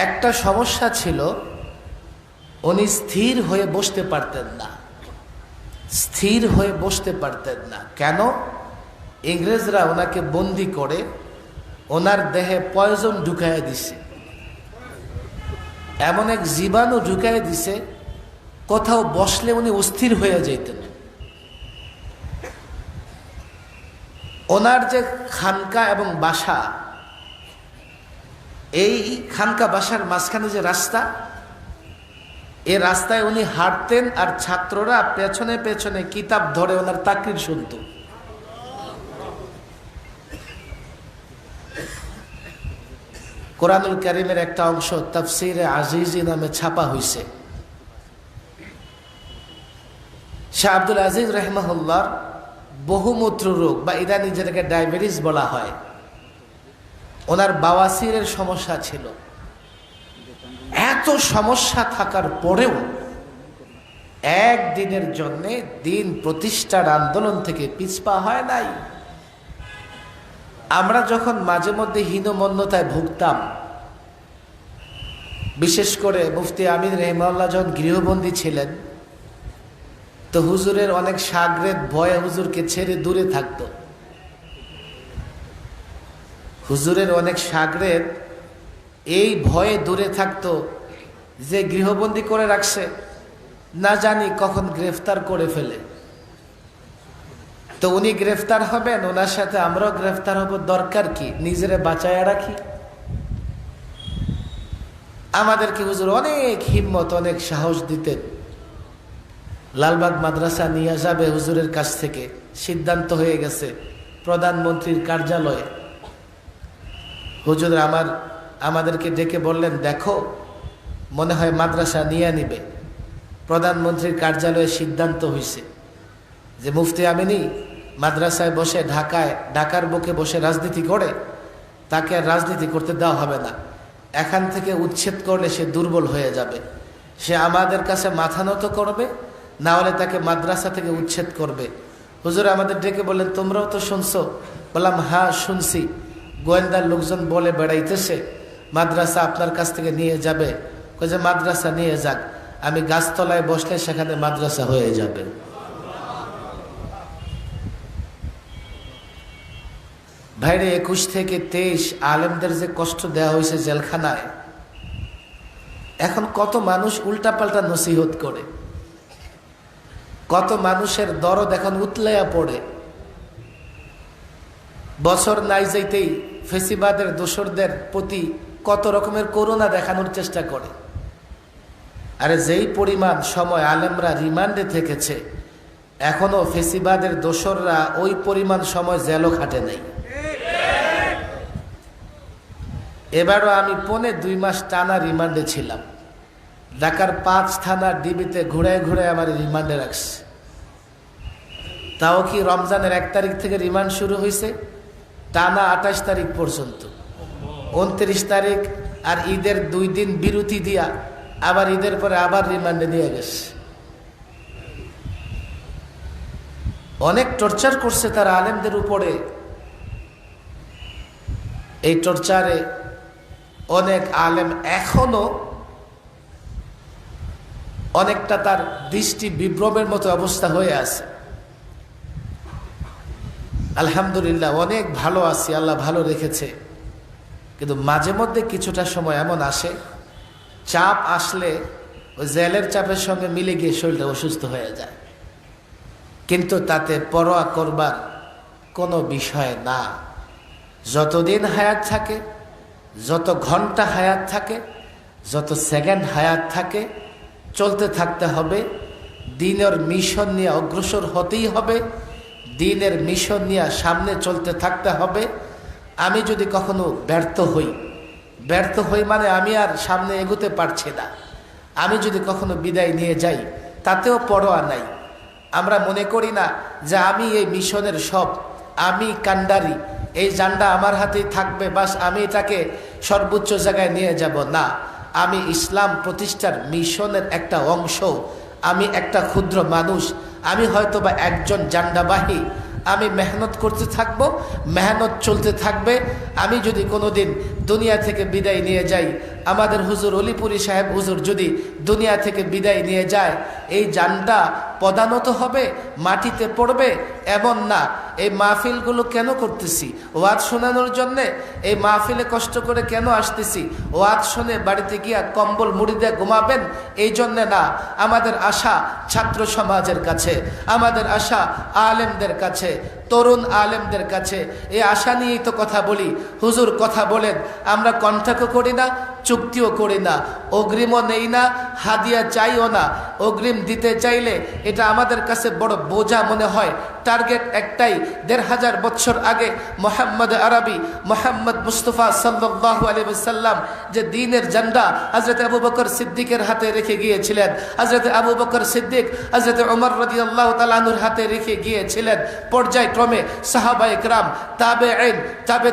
একটা সমস্যা ছিল, উনি স্থির হয়ে বসতে পারতেন না। স্থির হয়ে বসতে পারতেন না কেন? ইংরেজরা ওনাকে বন্দি করে ওনার দেহে পয়জন ঢুকাইয়া দিছে, এমন এক জীবাণু ঢুকাইয়া দিছে, কোথাও বসলে উনি অস্থির হয়ে যেতেন। ওনার যে খানকা এবং বাসা, এই খানকা বাসার মাঝখানে যে রাস্তা, এই রাস্তায় উনি হাঁটতেন আর ছাত্ররা পেছনে পেছনে কিতাব ধরে ওনার তাকরির শুনত। কোরআনুল কারীমের একটা অংশ তাফসীরে আজিজি নামে ছাপা হয়েছে। শাহ আব্দুল আজিজ রাহিমাহুল্লাহর বহুমূত্র রোগ বা ইদানি যেটাকে ডায়াবেটিস বলা হয়, ওনার বাওয়াসিরের সমস্যা ছিল। এত সমস্যা থাকার পরেও একদিনের জন্য দিন প্রতিষ্ঠার আন্দোলন থেকে পিছপা হয় নাই। আমরা যখন মাঝে মধ্যে হীনমন্যতায় ভুগতাম, বিশেষ করে মুফতি আমিন রহিমাহুল্লাহ যখন গৃহবন্দী ছিলেন, তো হুজুরের অনেক শাগরেদ ভয়ে হুজুরকে ছেড়ে দূরে থাকতো। হুজুরের অনেক শাগরেদ এই ভয়ে দূরে থাকতো যে গৃহবন্দী করে রাখছে, না জানি কখন গ্রেফতার করে ফেলে। তো উনি গ্রেফতার হবেন, ওনার সাথে আমরাও গ্রেফতার হব, দরকার কি, নিজেরে বাঁচায়া রাখি। আমাদেরকে হুজুর অনেক হিম্মত, অনেক সাহস দিতেন। লালবাগ মাদ্রাসা নিয়ে যাবে হুজুরের কাছ থেকে সিদ্ধান্ত হয়ে গেছে প্রধানমন্ত্রীর কার্যালয়ে। হুজুর আমাদেরকে ডেকে বললেন, দেখো মনে হয় মাদ্রাসা নিয়ে নিবে, প্রধানমন্ত্রীর কার্যালয়ে সিদ্ধান্ত হয়েছে যে মুফতি আমিনী মাদ্রাসায় বসে ঢাকার বুকে বসে রাজনীতি করে, তাকে আর রাজনীতি করতে দেওয়া হবে না। এখান থেকে উচ্ছেদ করলে সে দুর্বল হয়ে যাবে, সে আমাদের কাছে মাথা নত করবে, না হলে তাকে মাদ্রাসা থেকে উচ্ছেদ করবে। হুজুর আমাদের ডেকে বললেন, তোমরাও তো শুনছো? বললাম, হ্যাঁ শুনছি, গোয়েন্দার লোকজন বলে বেড়াইতেছে মাদ্রাসা আপনার কাছ থেকে নিয়ে যাবে। যে মাদ্রাসা নিয়ে যাক, আমি গাছতলায় বসলে সেখানে মাদ্রাসা হয়ে যাবে। ভাইরে, 21 থেকে 23 আলেমদের যে কষ্ট দেওয়া হয়েছে জেলখানায়, এখন কত মানুষ উল্টাপাল্টা নসিহত করে, কত মানুষের দরদ এখন উতলাইয়া পড়ে। বছর নাই যাইতেই ফেসিবাদের দোসরদের প্রতি কত রকমের করুণা দেখানোর চেষ্টা করে। আরে যেই পরিমাণ সময় আলেমরা রিমান্ডে থেকেছে, এখনো ফেসিবাদের দোসররা ওই পরিমাণ সময় জেলও খাটে নাই। এবারও আমি 2.5 মাস টানা রিমান্ডে ছিলাম। ঢাকার 5 থানার ডিবিতে ঘুরায় ঘুরায় আমার রিমান্ডে রাখছে। তাও কি রমজানের 1 তারিখ থেকে রিমান্ড শুরু হয়েছে, টানা 28 তারিখ পর্যন্ত। 29 তারিখ আর ঈদের 2 দিন বিরতি দিয়া আবার ঈদের পরে আবার রিমান্ডে নিয়ে গেছে। অনেক টর্চার করছে তারা আলেমদের উপরে। এই টর্চারে অনেক আলেম এখনো অনেকটা তার দৃষ্টি বিভ্রমের মতো অবস্থা হয়ে আছে। আলহামদুলিল্লাহ অনেক ভালো আছি, আল্লাহ ভালো রেখেছে। কিন্তু মাঝে মধ্যে কিছুটা সময় এমন আসে, চাপ আসলে ওই জেলের চাপের সঙ্গে মিলে গিয়ে শরীরটা অসুস্থ হয়ে যায়। কিন্তু তাতে পরোয়া করবার কোনো বিষয় না। যতদিন হায়াত থাকে, যত ঘন্টা হায়াত থাকে, যত সেকেন্ড হায়াত থাকে, চলতে থাকতে হবে। দিনের মিশন নিয়ে অগ্রসর হতেই হবে, দিনের মিশন নিয়ে সামনে চলতে থাকতে হবে। আমি যদি কখনো ব্যর্থ হই মানে আমি আর সামনে এগোতে পারছি না, আমি যদি কখনো বিদায় নিয়ে যাই, তাতেও পরোয়া নাই। আমরা মনে করি না যে আমি এই মিশনের সব, আমি কান্ডারি, এই জান্ডা আমার হাতেই থাকবে, বাস আমি এটাকে সর্বোচ্চ জায়গায় নিয়ে যাব। না, আমি ইসলাম প্রতিষ্ঠার মিশনের একটা অংশ, আমি একটা ক্ষুদ্র মানুষ, আমি হয়তোবা একজন জান্ডাবাহী। আমি মেহনত করতে থাকবো, মেহনত চলতে থাকবে। আমি যদি কোনোদিন দুনিয়া থেকে বিদায় নিয়ে যাই, আমাদের হুজুর অলিপুরি সাহেব হুজুর যদি দুনিয়া থেকে বিদায় নিয়ে যায়, এই জানটা পদানত হবে, মাটিতে পড়বে এমন না। এই মাহফিলগুলো কেন করতেছি? ওয়াজ শোনানোর জন্যে। এই মাহফিলে কষ্ট করে কেন আসতেছি? ওয়াজ শুনে বাড়িতে গিয়া কম্বল মুড়ি দিয়ে ঘুমাবেন এই জন্যে না। আমাদের আশা ছাত্র সমাজের কাছে, আমাদের আশা আলেমদের কাছে, তরুণ আলেমদের কাছে। এই আশা নিয়েই তো কথা বলি। হুজুর কথা বলেন, আমরা কন্ট্রাক্টও করি না, চুক্তিও করি না, অগ্রিমও নেই না, হাদিয়া চাইও না। অগ্রিম দিতে চাইলে এটা আমাদের কাছে বড় বোঝা মনে হয়। টার্গেট একটাই, ১৫০০ বছর আগে মোহাম্মদ আরবি, মোহাম্মদ মুস্তফা সাল্লাল্লাহু আলাইহি ওয়াসাল্লাম যে দ্বীনের ঝান্ডা হযরত আবু বকর সিদ্দিকের হাতে রেখে গিয়েছিলেন, হযরত আবু বকর সিদ্দিক হযরত ওমর রাদিয়াল্লাহু তাআলা আনহুর হাতে রেখে গিয়েছিলেন। পর্যায়ক্রমে সাহাবায়ে কেরাম, তাবেঈন,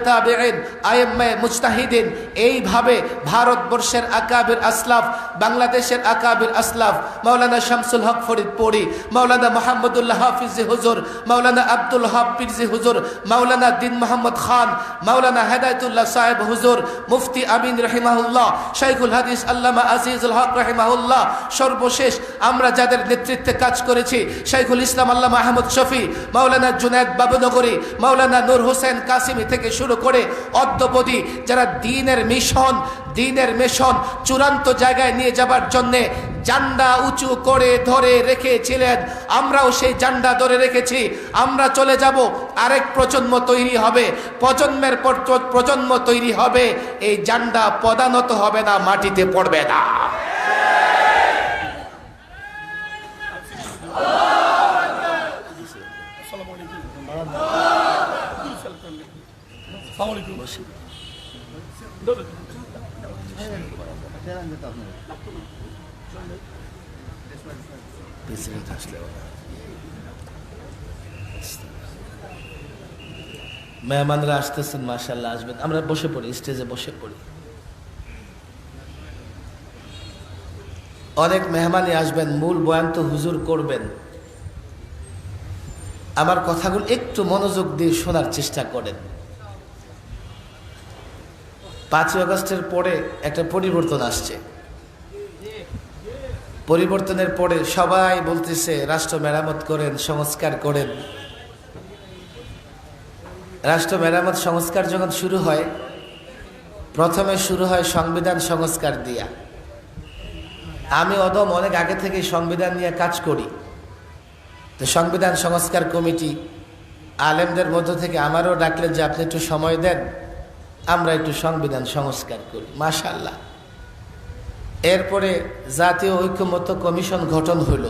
তাবেঈন, আইম্মায়ে মুজতাহিদিন, এইভাবে ভারতবর্ষের আকাবির আসলাফ, বাংলাদেশের আকাবির আসলাফ, মাওলানা শামসুল হক ফরিদপুরি, মাওলানা মুহাম্মদুল্লাহ হাফিজি হুজুর, মাওলানা আব্দুল হক পীরজি হুজুর, মাওলানা দিন মোহাম্মদ খান, মাওলানা হেদায়েতুল্লাহ সাহেব হুজুর, মুফতি আমিন রহিমাহুল্লাহ, শাইখুল হাদিস আল্লামা আজিজুল হক রহিমাহুল্লাহ, সর্বশেষ আমরা যাদের নেতৃত্বে কাজ করেছি, শাইখুল ইসলাম আল্লামা আহমদ শফি, মাওলানা জুনায়েদ বাবুনগরী, মাওলানা নূর হোসেন কাসিমি থেকে শুরু করে অদ্যবধি যারা দ্বীনের মিশন চূড়ান্ত জায়গায় নিয়ে যাবার জন্যে জান্ডা উঁচু করে ধরে রেখেছিলেন, আমরাও সেই জান্ডা ধরে রেখেছি। আমরা চলে যাব, আরেক প্রজন্ম তৈরি হবে, প্রজন্মের পর প্রজন্ম তৈরি হবে। এই জান্ডা পদানত হবে না, মাটিতে পড়বে না। মেহমানরা আসতেছেন, মাশাআল্লাহ আসবেন। আমরা বসে পড়ি, স্টেজে বসে পড়ি। অনেক মেহমানই আসবেন, মূল বয়ান তো হুজুর করবেন। আমার কথাগুলো একটু মনোযোগ দিয়ে শোনার চেষ্টা করেন। 5ই আগস্টের পরে একটা পরিবর্তন আসছে। পরিবর্তনের পরে সবাই বলতেছে রাষ্ট্র মেরামত করেন, সংস্কার করেন। রাষ্ট্র মেরামত সংস্কার যখন শুরু হয়, প্রথমে শুরু হয় সংবিধান সংস্কার দিয়া। আমি অনেক আগে থেকে সংবিধান নিয়ে কাজ করি। তো সংবিধান সংস্কার কমিটি আলেমদের মধ্য থেকে আমারও ডাকলেন যে আপনি একটু সময় দেন, আমরা একটু সংবিধান সংস্কার করি। মাশাআল্লাহ। এরপরে জাতীয় ঐক্যমত্য কমিশন গঠন হইল,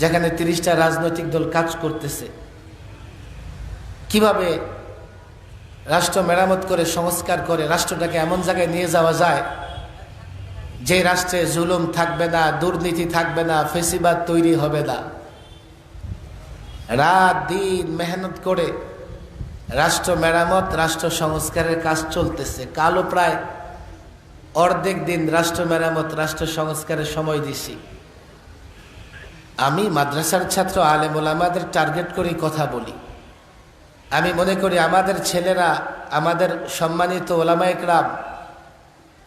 যেখানে 30টা রাজনৈতিক দল কাজ করতেছে কিভাবে রাষ্ট্র মেরামত করে সংস্কার করে রাষ্ট্রটাকে এমন জায়গায় নিয়ে যাওয়া যায় যে রাষ্ট্রে জুলুম থাকবে না, দুর্নীতি থাকবে না, ফেসিবাদ তৈরি হবে না। রাত দিন মেহনত করে রাষ্ট্র মেরামত, রাষ্ট্র সংস্কারের কাজ চলতেছে। কালও প্রায় অর্ধেক দিন রাষ্ট্র মেরামত, রাষ্ট্র সংস্কারের সময় দিছি। আমি মাদ্রাসার ছাত্র, আলেম ওলামাদের টার্গেট করেই কথা বলি। আমি মনে করি আমাদের ছেলেরা, আমাদের সম্মানিত ওলামায়ে কেরাম,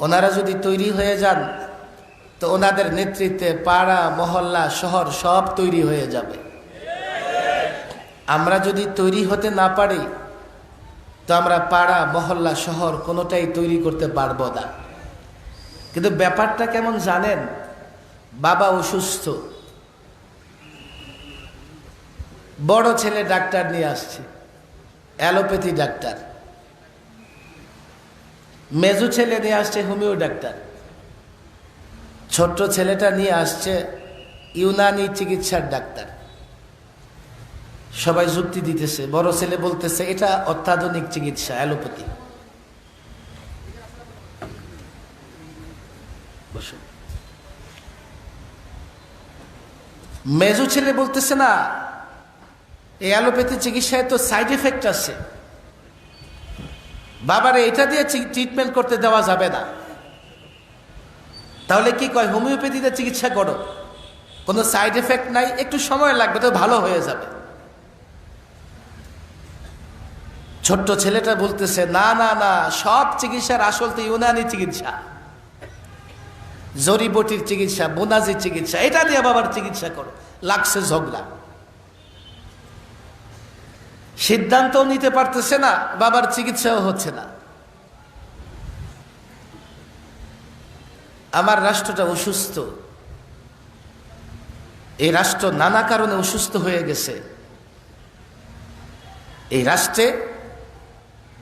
ওনারা যদি তৈরি হয়ে যান তো ওনাদের নেতৃত্বে পাড়া, মহল্লা, শহর সব তৈরি হয়ে যাবে। আমরা যদি তৈরি হতে না পারি তো আমরা পাড়া, মহল্লা, শহর কোনোটাই তৈরি করতে পারবো না। কিন্তু ব্যাপারটা কেমন জানেন? বাবা অসুস্থ, বড় ছেলে ডাক্তার নিয়ে আসছে, অ্যালোপ্যাথি ডাক্তার। মেজু ছেলে নিয়ে আসছে হোমিও ডাক্তার। ছোট্ট ছেলেটা নিয়ে আসছে ইউনানি চিকিৎসার ডাক্তার। সবাই যুক্তি দিতেছে। বড় ছেলে বলতেছে এটা অত্যাধুনিক চিকিৎসা, অ্যালোপ্যাথি। মেজু ছেলে বলতেছে না, এই অ্যালোপ্যাথি চিকিৎসায় তো সাইড এফেক্ট আছে, বাবারে এটা দিয়ে ট্রিটমেন্ট করতে দেওয়া যাবে না। তাহলে কি কয়, হোমিওপ্যাথিতে চিকিৎসা করো, কোনো সাইড এফেক্ট নাই, একটু সময় লাগবে তো ভালো হয়ে যাবে। ছোট্ট ছেলেটা বলতেছে, না না না, সব চিকিৎসার আসল তো ইউনানি চিকিৎসা, জড়িবটির চিকিৎসা, বোনাজি চিকিৎসা, এটা দিয়ে বাবার চিকিৎসা করো। লাগছে ঝগড়া, সিদ্ধান্তও নিতে পারতেছে না, বাবার চিকিৎসাও হচ্ছে না। আমার রাষ্ট্রটা অসুস্থ, এই রাষ্ট্র নানা কারণে অসুস্থ হয়ে গেছে। এই রাষ্ট্রে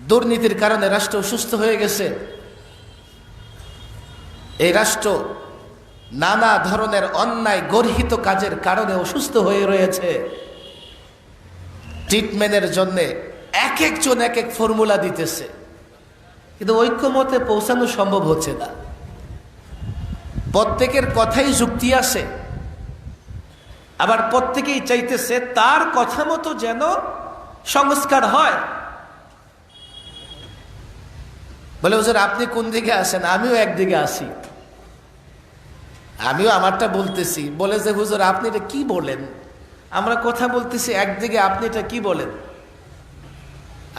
দুর্নীতির কারণে রাষ্ট্র অসুস্থ হয়ে গেছে। এই রাষ্ট্র নানা ধরনের অন্যায় গর্হিত কাজের কারণে অসুস্থ হয়ে রয়েছে। ট্রিটমেন্টের জন্য এক একজন এক এক ফর্মুলা দিতেছে, কিন্তু ঐক্যমতে পৌঁছানো সম্ভব হচ্ছে না। প্রত্যেকের কথাই যুক্তি আছে, আবার প্রত্যেকেই চাইতেছে তার কথা মতো যেন সংস্কার হয়। বলে, হুজুর আপনি কোন দিকে আছেন? আমিও একদিকে আছি, আমিও আমারটা বলতেছি। বলে যে, হুজুর আপনি এটা কি বলেন? আমরা কথা বলতেছি একদিকে, আপনি এটা কি বলেন?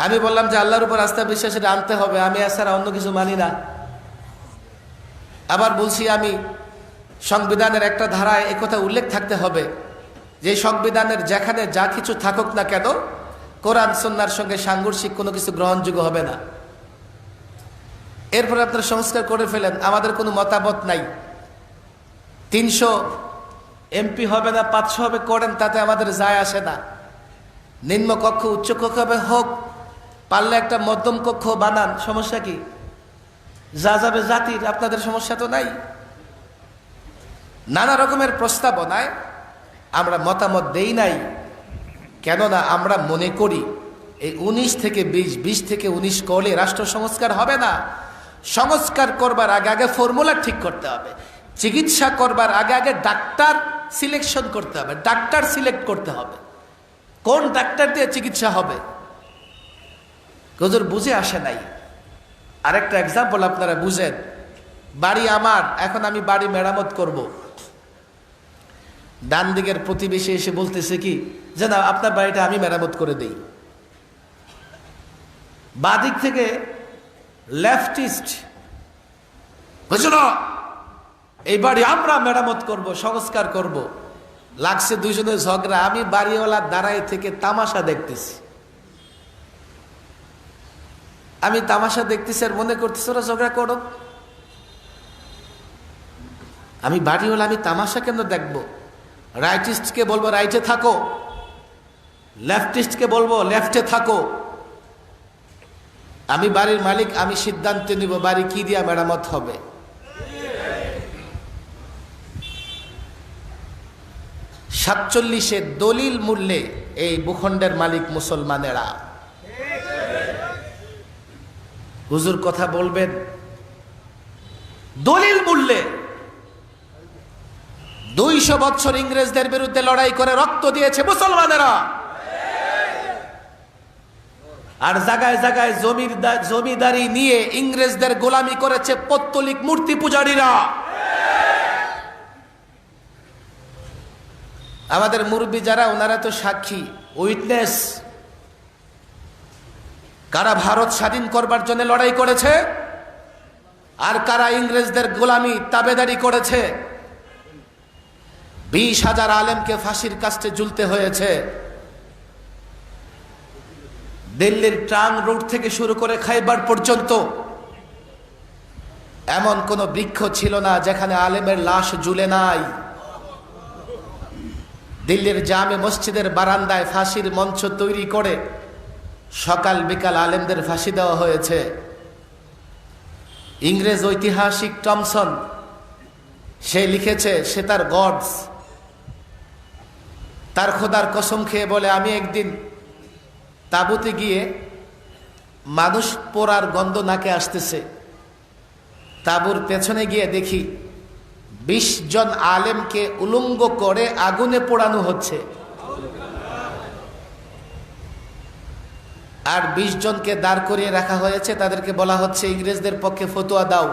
আমি বললাম যে আল্লাহর উপর আস্থা বিশ্বাস আনতে হবে, আমি এছাড়া অন্য কিছু মানি না। আবার বলছি আমি সংবিধানের একটা ধারায় একথা উল্লেখ থাকতে হবে যে সংবিধানের যেখানে যা কিছু থাকুক না কেন, কোরআন সুন্নাহর সঙ্গে সাংঘর্ষিক কোনো কিছু গ্রহণযোগ্য হবে না। এরপরে আপনারা সংস্কার করে ফেলেন, আমাদের কোনো মতামত নাই। 300 এমপি হবে না 500 হবে, করেন, তাতে আমাদের যায় আসে না। নিম্ন কক্ষ উচ্চ কক্ষ হবে, হোক, পারলে একটা মধ্যম কক্ষ বানান, সমস্যা কি? যা যাবে জাতির, আপনাদের সমস্যা তো নাই। নানা রকমের প্রস্তাবনায় আমরা মতামত দেই নাই, কেননা আমরা মনে করি এই 19 থেকে 20, 20 থেকে 19 করলে রাষ্ট্র সংস্কার হবে না। সংস্কার করবার আগে আগে ফর্মুলা ঠিক করতে হবে। চিকিৎসা করবার আগে আগে ডাক্তার সিলেকশন করতে হবে, ডাক্তার সিলেক্ট করতে হবে, কোন ডাক্তার দিয়ে চিকিৎসা হবে। হুজুর বুঝে আসে নাই। আরেকটা এক্সাম্পল আপনারা বুঝেন। বাড়ি আমার, এখন আমি বাড়ি মেরামত করব। ডান দিকের প্রতিবেশী এসে বলতেছে কি যে, না আপনার বাড়িটা আমি মেরামত করে দেই। বাঁ দিক থেকে লেফটিস্ট, বুঝলো, এই বাড়ি আমরা মেরামত করব, সংস্কার করব। লাগছে দুইজনের ঝগড়া, আমি বাড়িওয়ালার দাঁড়ায় থেকে তামাশা দেখতেছি। আমি তামাশা দেখতেছি আর মনে করতেছি ওরা ঝগড়া করো। আমি বাড়িওয়ালা, আমি তামাশা কেন দেখবো? রাইটিস্টকে বলবো রাইটে থাকো, লেফটিস্টকে বলবো লেফটে থাকো। আমি বাড়ির মালিক, আমি সিদ্ধান্ত নিব বাড়ি কি দিয়া মেরামত হবে। সাতচল্লিশে দলিল মূল্যে এই ভূখণ্ডের মালিক মুসলমানেরা। হুজুর কথা বলবেন দলিল মূল্যে। 200 বছর ইংরেজদের বিরুদ্ধে লড়াই করে রক্ত দিয়েছে মুসলমানেরা, আর জায়গায় জায়গায় জমিদারি নিয়ে ইংরেজদের গোলামি করেছে পৌত্তলিক মূর্তি পূজারীরা। আমাদের মুরব্বী যারা, ওনারা তো সাক্ষী, উইটনেস, কারা ভারত স্বাধীন করবার জন্য লড়াই করেছে আর কারা ইংরেজদের গোলামি তাবেদারি করেছে। 20,000 আলেমকে ফাঁসির কাস্টে ঝুলতে হয়েছে। দিল্লির ট্রাং রোড থেকে শুরু করে খাইবার পর্যন্ত এমন কোন বৃক্ষ ছিল না যেখানে আলেমের লাশ ঝুলে নাই। দিল্লির জামে মসজিদের বারান্দায় ফাঁসির মঞ্চ তৈরি করে সকাল বিকাল আলেমদের ফাঁসি দেওয়া হয়েছে। ইংরেজ ঐতিহাসিক টমসন সে লিখেছে, সে তার গডস, তার খোদার কসম খেয়ে বলে, আমি একদিন তাঁবুতে গিয়ে মানুষ পোড়ার গন্ধ নাকে আসতেছে, তাঁবুর পেছনে গিয়ে দেখি 20 জন আলেমকে উলঙ্গ করে আগুনে পোড়ানো হচ্ছে, আর 20 জনকে দাঁড় করিয়ে রাখা হয়েছে। তাদেরকে বলা হচ্ছে ইংরেজদের পক্ষে ফতোয়া দাও,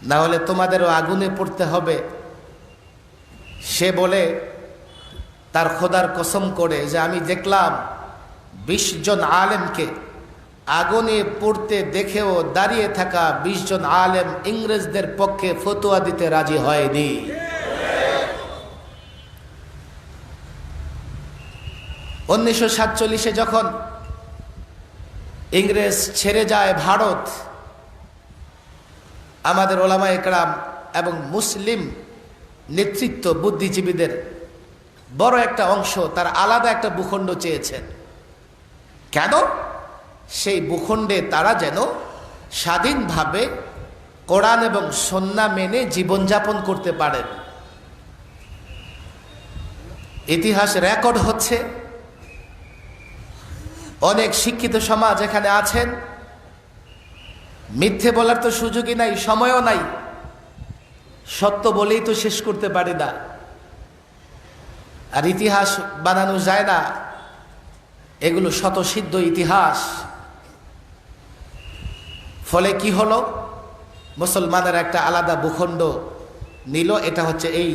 না হলে তোমাদেরও আগুনে পড়তে হবে। সে বলে তার খোদার কসম করে যে আমি দেখলাম 20 জন আলেমকে আগুনে পড়তে দেখেও দাঁড়িয়ে থাকা 20 জন আলেম ইংরেজদের পক্ষে ফতোয়া দিতে রাজি হয়নি। 1947 যখন ইংরেজ ছেড়ে যায় ভারত, আমাদের ওলামায়ে কেরাম এবং মুসলিম নেতৃত্ব বুদ্ধিজীবীদের বড় একটা অংশ তার আলাদা একটা ভূখণ্ড চেয়েছেন। কেন? সেই ভূখণ্ডে তারা যেন স্বাধীনভাবে কোরআন এবং সুন্নাহ মেনে জীবনযাপন করতে পারেন। ইতিহাস রেকর্ড হচ্ছে, অনেক শিক্ষিত সমাজ এখানে আছেন, মিথ্যে বলার তো সুযোগই নাই, সময়ও নাই, সত্য বলেই তো শেষ করতে পারি না, আর ইতিহাস বানানো যায় না, এগুলো শতসিদ্ধ ইতিহাস। ফলে কি হলো, মুসলমানের একটা আলাদা ভূখণ্ড নিল, এটা হচ্ছে এই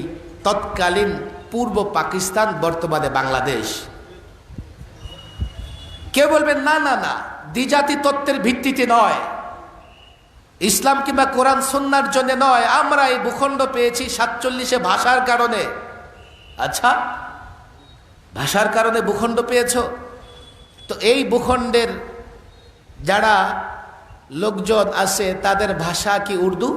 তৎকালীন পূর্ব পাকিস্তান, বর্তমানে বাংলাদেশ। কেউ বলবেন না না না, দ্বিজাতি তত্ত্বের ভিত্তিতে নয়, ইসলাম কিংবা কোরআন সুন্নাহর জন্য নয়, আমরা এই ভূখণ্ড পেয়েছি 47 ভাষার কারণে। আচ্ছা, ভাষার কারণে ভূখণ্ড পেয়েছ, তো এই ভূখণ্ডের যারা লোকজন আছে তাদের ভাষা কি উর্দু?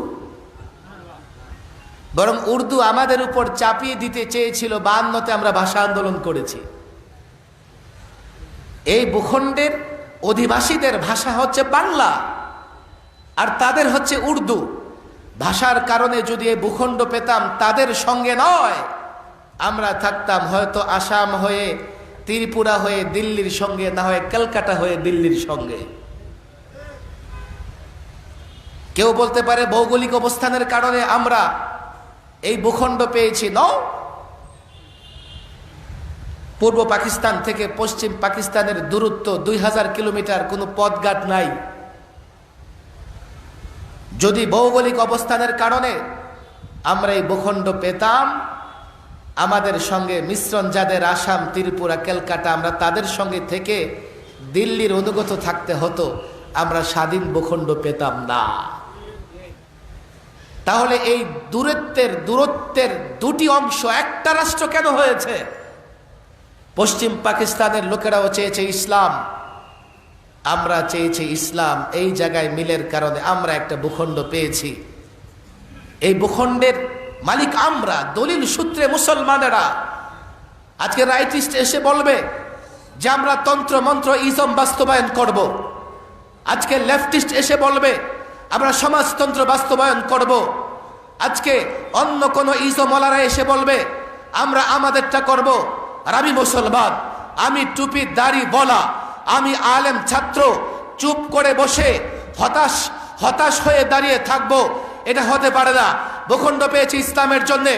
বরং উর্দু আমাদের উপর চাপিয়ে দিতে চেয়েছিল। 52-তে আমরা ভাষা আন্দোলন করেছি। এই ভূখণ্ডের অধিবাসীদের ভাষা হচ্ছে বাংলা, আর তাদের হচ্ছে উর্দু। ভাষার কারণে যদি এই ভূখণ্ড পেতাম তাদের সঙ্গে নয়, আমরা থাকতাম হয়তো আসাম হয়ে, ত্রিপুরা হয়ে দিল্লির সঙ্গে, না হয় কলকাতা হয়ে দিল্লির সঙ্গে। কেউ বলতে পারে ভৌগোলিক অবস্থানের কারণে আমরা এই ভূখণ্ড পেয়েছি। ন, পূর্ব পাকিস্তান থেকে পশ্চিম পাকিস্তানের দূরত্ব 2000 কিলোমিটার, কোনো পথঘাট নাই। যদি ভৌগোলিক অবস্থানের কারণে আমরা এই ভূখণ্ড পেতাম, আমাদের সঙ্গে মিশ্রণ যাদের আসাম, ত্রিপুরা, কলকাতা, আমরা তাদের সঙ্গে থেকে দিল্লির অনুগত থাকতে হতো, আমরা স্বাধীন ভূখণ্ড পেতাম না। তাহলে এই দূরত্বের দুটি অংশ একটা রাষ্ট্র কেন হয়েছে? পশ্চিম পাকিস্তানের লোকেরাও চেয়েছে ইসলাম, আমরা চেয়েছি ইসলাম। এই জায়গায় মিলের কারণে আমরা একটা ভূখণ্ড পেয়েছি। এই ভূখণ্ডের মালিক আমরা, দলিল সূত্রে মুসলমানেরা। আজকে রাইটিস্ট এসে বলবে যে আমরা তন্ত্র মন্ত্র ইজম বাস্তবায়ন করব। আজকে লেফটিস্ট এসে বলবে আমরা সমাজতন্ত্র বাস্তবায়ন করব। আজকে অন্য কোন ইজমওয়ালারা এসে বলবে আমরা আমাদেরটা করব। আর আমি মুসলমান, আমি টুপি দাড়ি বলা, আমি আলেম ছাত্র, চুপ করে বসে হতাশ হয়ে দাঁড়িয়ে থাকবো, এটা হতে পারে না। ভূখণ্ড পেয়েছি ইসলামের জন্যে।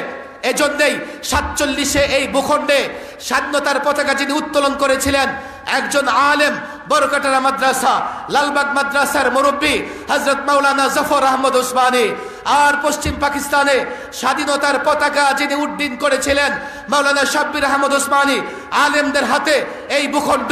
এজন্যই 47-এ এই ভূখণ্ডে স্বাধীনতার পতাকা যিনি উত্তোলন করেছিলেন, একজন আলেম, বরকাটারা মাদ্রাসা, লালবাগ মাদ্রাসার মুরব্বী হযরত মাওলানা জাফর আহমদ উসমানী। আর পশ্চিম পাকিস্তানে স্বাধীনতার পতাকা যিনি উড্ডীন করেছিলেন, মাওলানা শাব্বির আহমদ উসমানী। আলেমদের হাতে এই ভূখণ্ড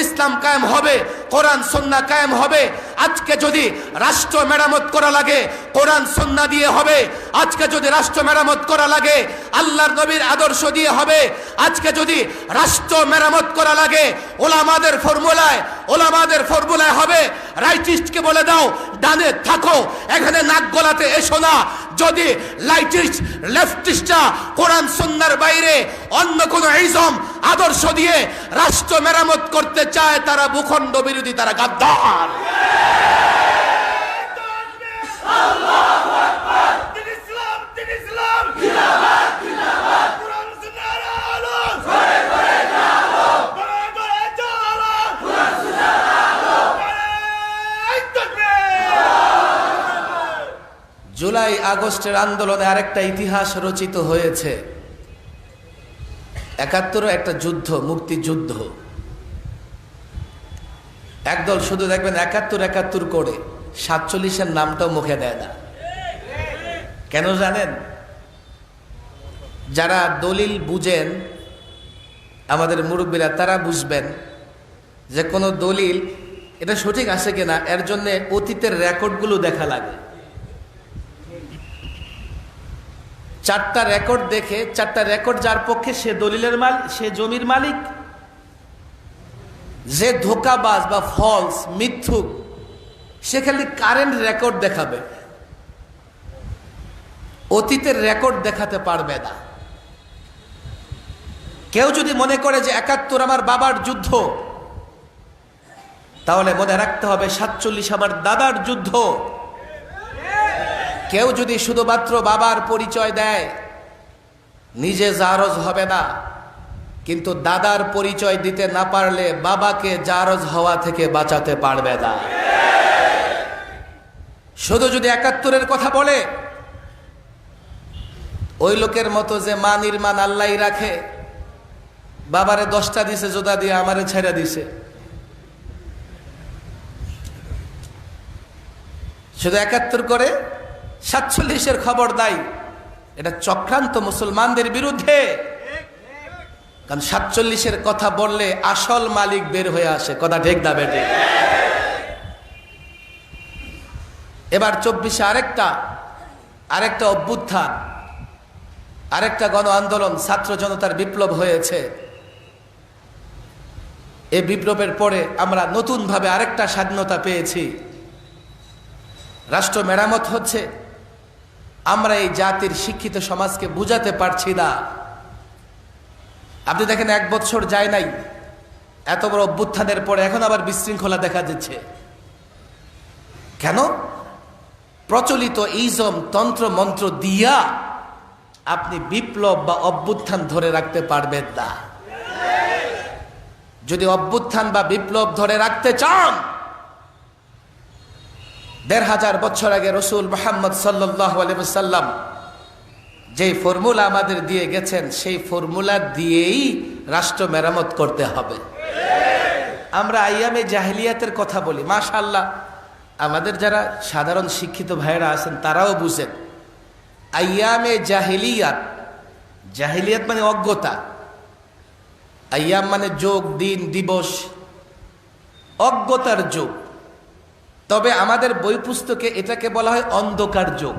ইসলাম কায়েম হবে, কোরআন সুন্নাহ কায়েম হবে। আজকে যদি রাষ্ট্র মেরামত করা লাগে, কোরআন সুন্নাহ দিয়ে হবে। আজকে যদি রাষ্ট্র মেরামত করা লাগে, আল্লাহর নবীর আদর্শ দিয়ে হবে। আজকে যদি রাষ্ট্র মেরামত করা লাগে, ওলামাদের ফর্মুলায় হবে। রাইটিস্টকে বলে দাও ডানে থাকো, এখানে নাক গলাতে এসো না। যদি লেফটিস্টরা কোরআন সুন্নাহর বাইরে অন্য কোন ইজম আদর্শ দিয়ে রাষ্ট্র মেরামত করতে চায়, তারা ভূখণ্ড বিরোধী, তারা গাদ্দার। আল্লাহু আকবার। দিন ইসলাম, দিন ইসলাম, জিন্দাবাদ, জিন্দাবাদ। কোরআন সুন্নাহর আলো ঘরে ঘরে জালো, ঘরে ঘরে জালো, কোরআন সুন্নাহর আলো। এই তাকবীর। জুলাই আগস্টের আন্দোলনে আরেকটা ইতিহাস রচিত হয়েছে। ৭১ একটা যুদ্ধ, মুক্তিযুদ্ধ। একদল শুধু দেখবেন ৭১ করে ৪৭-এর নামটাও মুখে দেয় না। কেন জানেন? যারা দলিল বুঝেন, আমাদের মুরব্বীরা, তারা বুঝবেন যে কোনো দলিল এটা সঠিক আছে কিনা এর জন্য অতীতের রেকর্ডগুলো দেখা লাগে। 4টা রেকর্ড দেখে 4টা রেকর্ড যার পক্ষে সে দলিলের মালিক, সে জমির মালিক। যে ধোঁকাবাজ বা ফলস মিথ্যুক সে খালি কারেন্ট রেকর্ড দেখাবে, অতীতের রেকর্ড দেখাতে পারবে না। কেউ যদি মনে করে যে 71 আমার বাবার যুদ্ধ, তাহলে মনে রাখতে হবে 47 আমার দাদার যুদ্ধ। কেউ যদি শুধুমাত্র বাবার পরিচয় দেয়, নিজে জারজ হবে না, কিন্তু দাদার পরিচয় দিতে না পারলে বাবাকে জারজ হওয়া থেকে বাঁচাতে পারবে না। শুধু যদি 71-এর কথা বলে, ওই লোকের মতো যে মা নির্মাণ আল্লাহ রাখে, বাবারে 10টা দিছে জোদা দিয়ে আমারে ছেড়ে দিছে, শুধু 71 করে 47-এর খবর দেয়, এটা চক্রান্ত মুসলমানদের বিরুদ্ধে। কারণ 47-এর কথা বললে আসল মালিক বের হয়ে আসে, কথা ঠিক না বেটে? এবার 24-এ আরেকটা অভ্যুত্থান, আরেকটা গণ আন্দোলন, ছাত্র জনতার বিপ্লব হয়েছে। এই বিপ্লবের পরে আমরা নতুনভাবে আরেকটা স্বাধীনতা পেয়েছি, রাষ্ট্র মেরামত হচ্ছে। আমরা এই জাতির শিক্ষিত সমাজকে বুঝাতে পারছি না। আপনি দেখেন 1 বছর যায় নাই, এত বড় অভ্যুত্থানের পরে এখন আবার বিশৃঙ্খলা দেখা দিচ্ছে। কেন? প্রচলিত ইজম তন্ত্র মন্ত্র দিয়া আপনি বিপ্লব বা অভ্যুত্থান ধরে রাখতে পারবেন না। যদি অভ্যুত্থান বা বিপ্লব ধরে রাখতে চান, 1500 বছর আগে রসুল মুহাম্মদ সাল্লাল্লাহু আলাইহি ওয়াসাল্লাম যেই ফর্মুলা আমাদের দিয়ে গেছেন, সেই ফর্মুলা দিয়েই রাষ্ট্র মেরামত করতে হবে। আমরা আইয়ামে জাহেলিয়াতের কথা বলি, মাশাআল্লাহ আমাদের যারা সাধারণ শিক্ষিত ভাইয়েরা আছেন তারাও বুঝেন। আইয়ামে জাহেলিয়াত, জাহেলিয়াত মানে অজ্ঞতা, আইয়াম মানে যোগ, দিন, দিবস, অজ্ঞতার যুগ। তবে আমাদের বই পুস্তকে এটাকে বলা হয় অন্ধকার যুগ।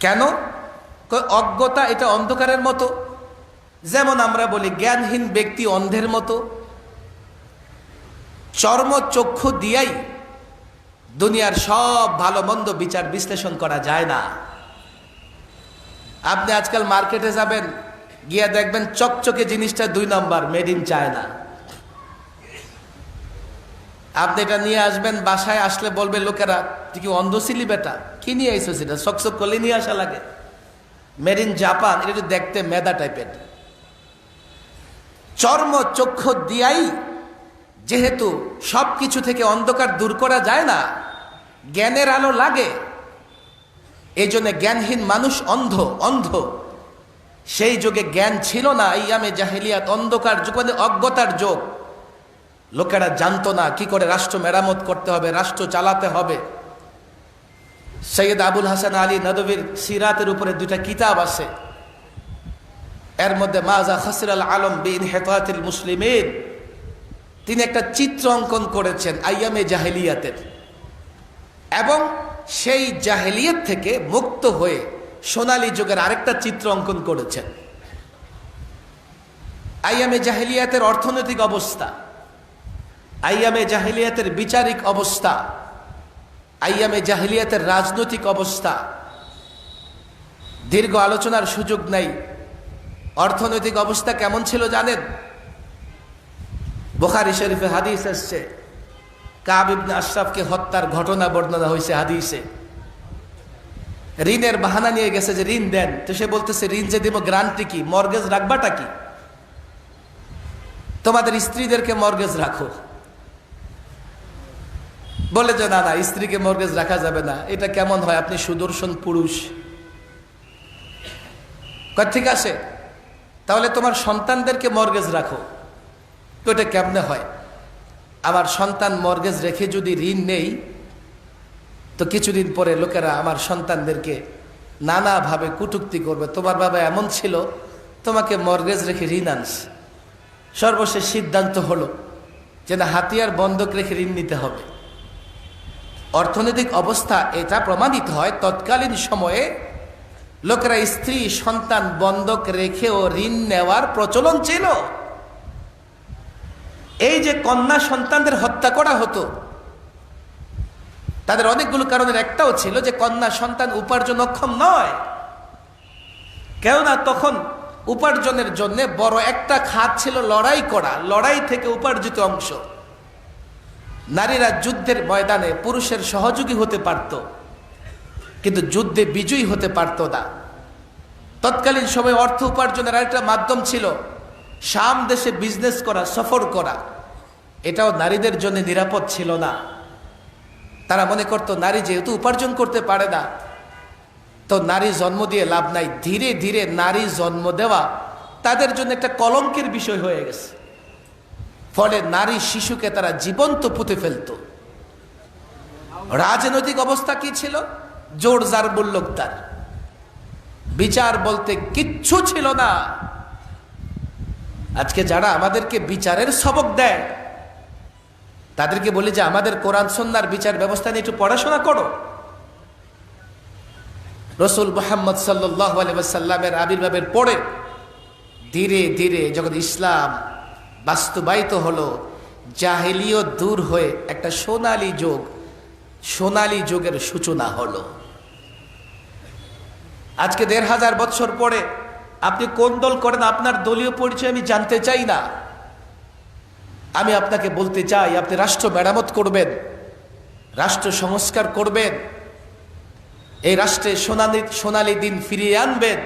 কেন? অজ্ঞতা এটা অন্ধকারের মতো। যেমন আমরা বলি জ্ঞানহীন ব্যক্তি অন্ধের মতো। চর্মচক্ষু দিয়াই দুনিয়ার সব ভালো মন্দ বিচার বিশ্লেষণ করা যায় না। আপনি আজকাল মার্কেটে যাবেন, গিয়া দেখবেন চকচকে জিনিসটা 2 নম্বর, মেড ইন চায়না। আপনি এটা নিয়ে আসবেন, বাসায় আসলে বলবে লোকেরা, তুই কি অন্ধ ছিলি বেটা, কি নিয়ে আইসো? সেটা চকচক করলে নিয়ে আসা লাগে, মেড ইন জাপান। এটা একটু দেখতে মেদা টাইপের। চর্মচক্ষু দিয়াই যেহেতু সব কিছু থেকে অন্ধকার দূর করা যায় না, জ্ঞানের আলো লাগে, এই জন্য জ্ঞানহীন মানুষ অন্ধ। সেই যুগে জ্ঞান ছিল না, আইয়ামে জাহেলিয়াত অন্ধকার যুগ, মানে অজ্ঞতার যুগ। লোকেরা জানতো না কি করে রাষ্ট্র মেরামত করতে হবে, রাষ্ট্র চালাতে হবে। সৈয়দ আবুল হাসান আলী নদভীর সিরাতের উপরে 2টা কিতাব আছে, এর মধ্যে মাজা খাসিরাল আলম বিইনহিতাতিল মুসলিমিন, তিনি একটা চিত্র অঙ্কন করেছেন আইয়ামে জাহেলিয়াতের, এবং সেই জাহেলিয়াত থেকে মুক্ত হয়ে সোনালী যুগের আরেকটা চিত্র অঙ্কন করেছেন। আইয়ামে জাহেলিয়াতের অর্থনৈতিক অবস্থা, আইয়ামে জাহেলিয়াতের বিচারিক অবস্থা, আইয়ামে জাহেলিয়াতের রাজনৈতিক অবস্থা। দীর্ঘ আলোচনার সুযোগ নাই। অর্থনৈতিক অবস্থা কেমন ছিল জানেন? বুখারী শরীফে হাদিস আসছে, কাব ইবনে আশরাফকে হত্যার ঘটনা বর্ণনা হয়েছে হাদিসে। ঋণের বাহানা নিয়ে গেছে যে ঋণ দেন, তো সে বলতেছে ঋণ যে দিব গ্যারান্টি কি, মর্গেজ রাখবাটা কি? তোমাদের স্ত্রীদেরকে মর্গেজ রাখো। বলে যে না, স্ত্রীকে মর্গেজ রাখা যাবে না, এটা কেমন হয়, আপনি সুদর্শন পুরুষ। ঠিক আছে, তাহলে তোমার সন্তানদেরকে মর্গেজ রাখো। তো এটা কেমনে হয়? আমার সন্তান মর্গেজ রেখে যদি ঋণ নেই, তো কিছুদিন পরে লোকেরা আমার সন্তানদেরকে নানাভাবে কটূক্তি করবে, তোমার বাবা এমন ছিল, তোমাকে মর্গেজ রেখে ঋণ আনছে। সর্বশেষ সিদ্ধান্ত হলো যে না হাতিয়ার বন্ধক রেখে ঋণ নিতে হবে। অর্থনৈতিক অবস্থা এটা প্রমাণিত হয় তৎকালীন সময়ে লোকেরা স্ত্রী সন্তান বন্ধক রেখেও ঋণ নেওয়ার প্রচলন ছিল। এই যে কন্যা সন্তানদের হত্যা করা হতো, তাদের অনেকগুলো কারণের একটাও ছিল যে কন্যা সন্তান উপার্জনক্ষম নয়। কেননা তখন উপার্জনের জন্য বড় একটা খাত ছিল লড়াই করা, লড়াই থেকে উপার্জিত অংশ। নারীরা যুদ্ধের ময়দানে পুরুষের সহযোগী হতে পারত, কিন্তু যুদ্ধে বিজয়ী হতে পারত না। তৎকালীন সময়ে অর্থ উপার্জনের আরেকটা মাধ্যম ছিল শাম দেশে বিজনেস করা, সফর করা। এটাও নারীদের জন্য নিরাপদ ছিল না। তারা মনে করত নারী যেহেতু উপার্জন করতে পারে না, তো নারী জন্ম দিয়ে লাভ নাই। ধীরে ধীরে নারী জন্ম দেওয়া তাদের জন্য একটা কলঙ্কের বিষয় হয়ে গেছে। ফলে নারী শিশুকে তারা জীবন্ত পুঁতে ফেলত। রাজনৈতিক অবস্থা কি ছিল? জোর জার মুল্লুকদার, বিচার বলতে কিচ্ছু ছিল না। আজকে যারা আমাদেরকে বিচারের সবক দেয় তাদেরকে বলি যে আমাদের কোরআন সুন্নাহর বিচার ব্যবস্থা নিয়ে একটু পড়াশোনা করো। রসুল মুহাম্মদ সাল্লাল্লাহু আলাইহি ওয়াসাল্লামের আবির্ভাবের পরে ধীরে ধীরে যখন ইসলাম বাস্তবায়িত হলো, জাহেলিয়ত দূর হয়ে একটা সোনালী যুগ, সোনালী যুগের সূচনা হলো। আজকে ১৫০০ বছর পরে আপনি কোন দল করেন আপনার দলীয় পরিচয় আমি জানতে চাই না। আমি আপনাকে বলতে চাই আপনি রাষ্ট্র মেরামত করবেন, রাষ্ট্র সংস্কার করবেন, এই রাষ্ট্রে সোনালী দিন ফিরিয়ে আনবেন।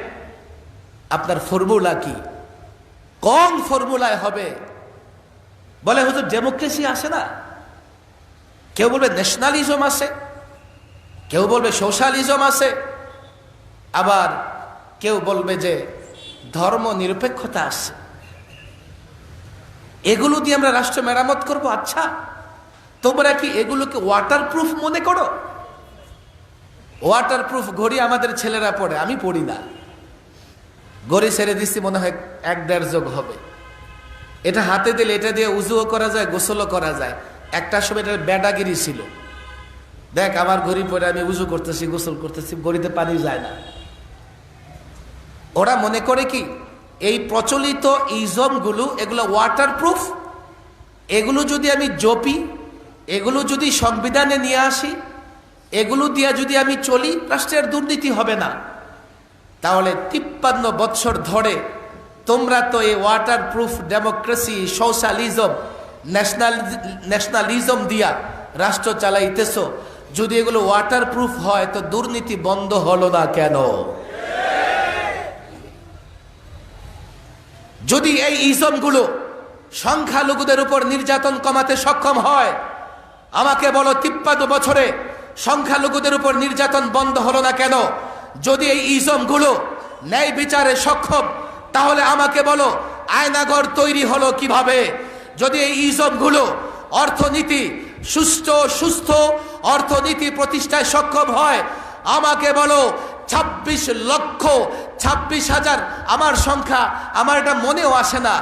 আপনার ফর্মুলা কি? কোন ফর্মুলায় হবে? বলে হুজুর ডেমোক্রেসি আসে না, কেউ বলবে ন্যাশনালিজম আছে, কেউ বলবে সোশ্যালিজম আছে, আবার কেউ বলবে যে ধর্ম নিরপেক্ষতা আছে। এগুলো দিয়ে আমরা রাষ্ট্র মেরামত করব। আচ্ছা, তোমরা কি এগুলোকে ওয়াটারপ্রুফ মনে করো? ওয়াটারপ্রুফ ঘড়ি আমাদের ছেলেরা পড়ে, আমি পড়ি না। ঘড়ি ছেড়ে দিচ্ছি, মনে হয় ১-১.৫ যোগ হবে। এটা হাতে দিলে এটা দিয়ে উজুও করা যায়, গোসলও করা যায়। একটা সময় এটা বেডাগিরি ছিল। দেখ আমার ঘড়ি পরে আমি উজু করতেছি, গোসল করতেছি, ঘড়িতে পানি যায় না। ওরা মনে করে কি এই প্রচলিত ইজমগুলো এগুলো ওয়াটারপ্রুফ, এগুলো যদি আমি জপি, এগুলো যদি সংবিধানে নিয়ে আসি, এগুলো দিয়ে যদি আমি চলি, রাষ্ট্রের দুর্নীতি হবে না। তাহলে 53 বছর ধরে তোমরা তো এই ওয়াটারপ্রুফ ডেমোক্রেসি, সোশ্যালিজম, ন্যাশনালিজম দিয়া রাষ্ট্র চালাইতেছ। যদি এগুলো ওয়াটারপ্রুফ হয় তো দুর্নীতি বন্ধ হলো না কেন? যদি এই ইজমগুলো সংখ্যালঘুদের উপর নির্যাতন কমাতে সক্ষম হয়, আমাকে বলো 53 বছরে সংখ্যালঘুদের উপর নির্যাতন বন্ধ হলো না কেন? যদি এই ইজমগুলো ন্যায় বিচারে সক্ষম, তাহলে আমাকে বলো আয়নাঘর তৈরি হলো কিভাবে? যদি এই ইজমগুলো অর্থনীতি সুস্থ অর্থনীতি প্রতিষ্ঠায় সক্ষম হয়, আমাকে বলো 26,26,000 আমার সংখ্যা, আমার এটা মনেও আসে না,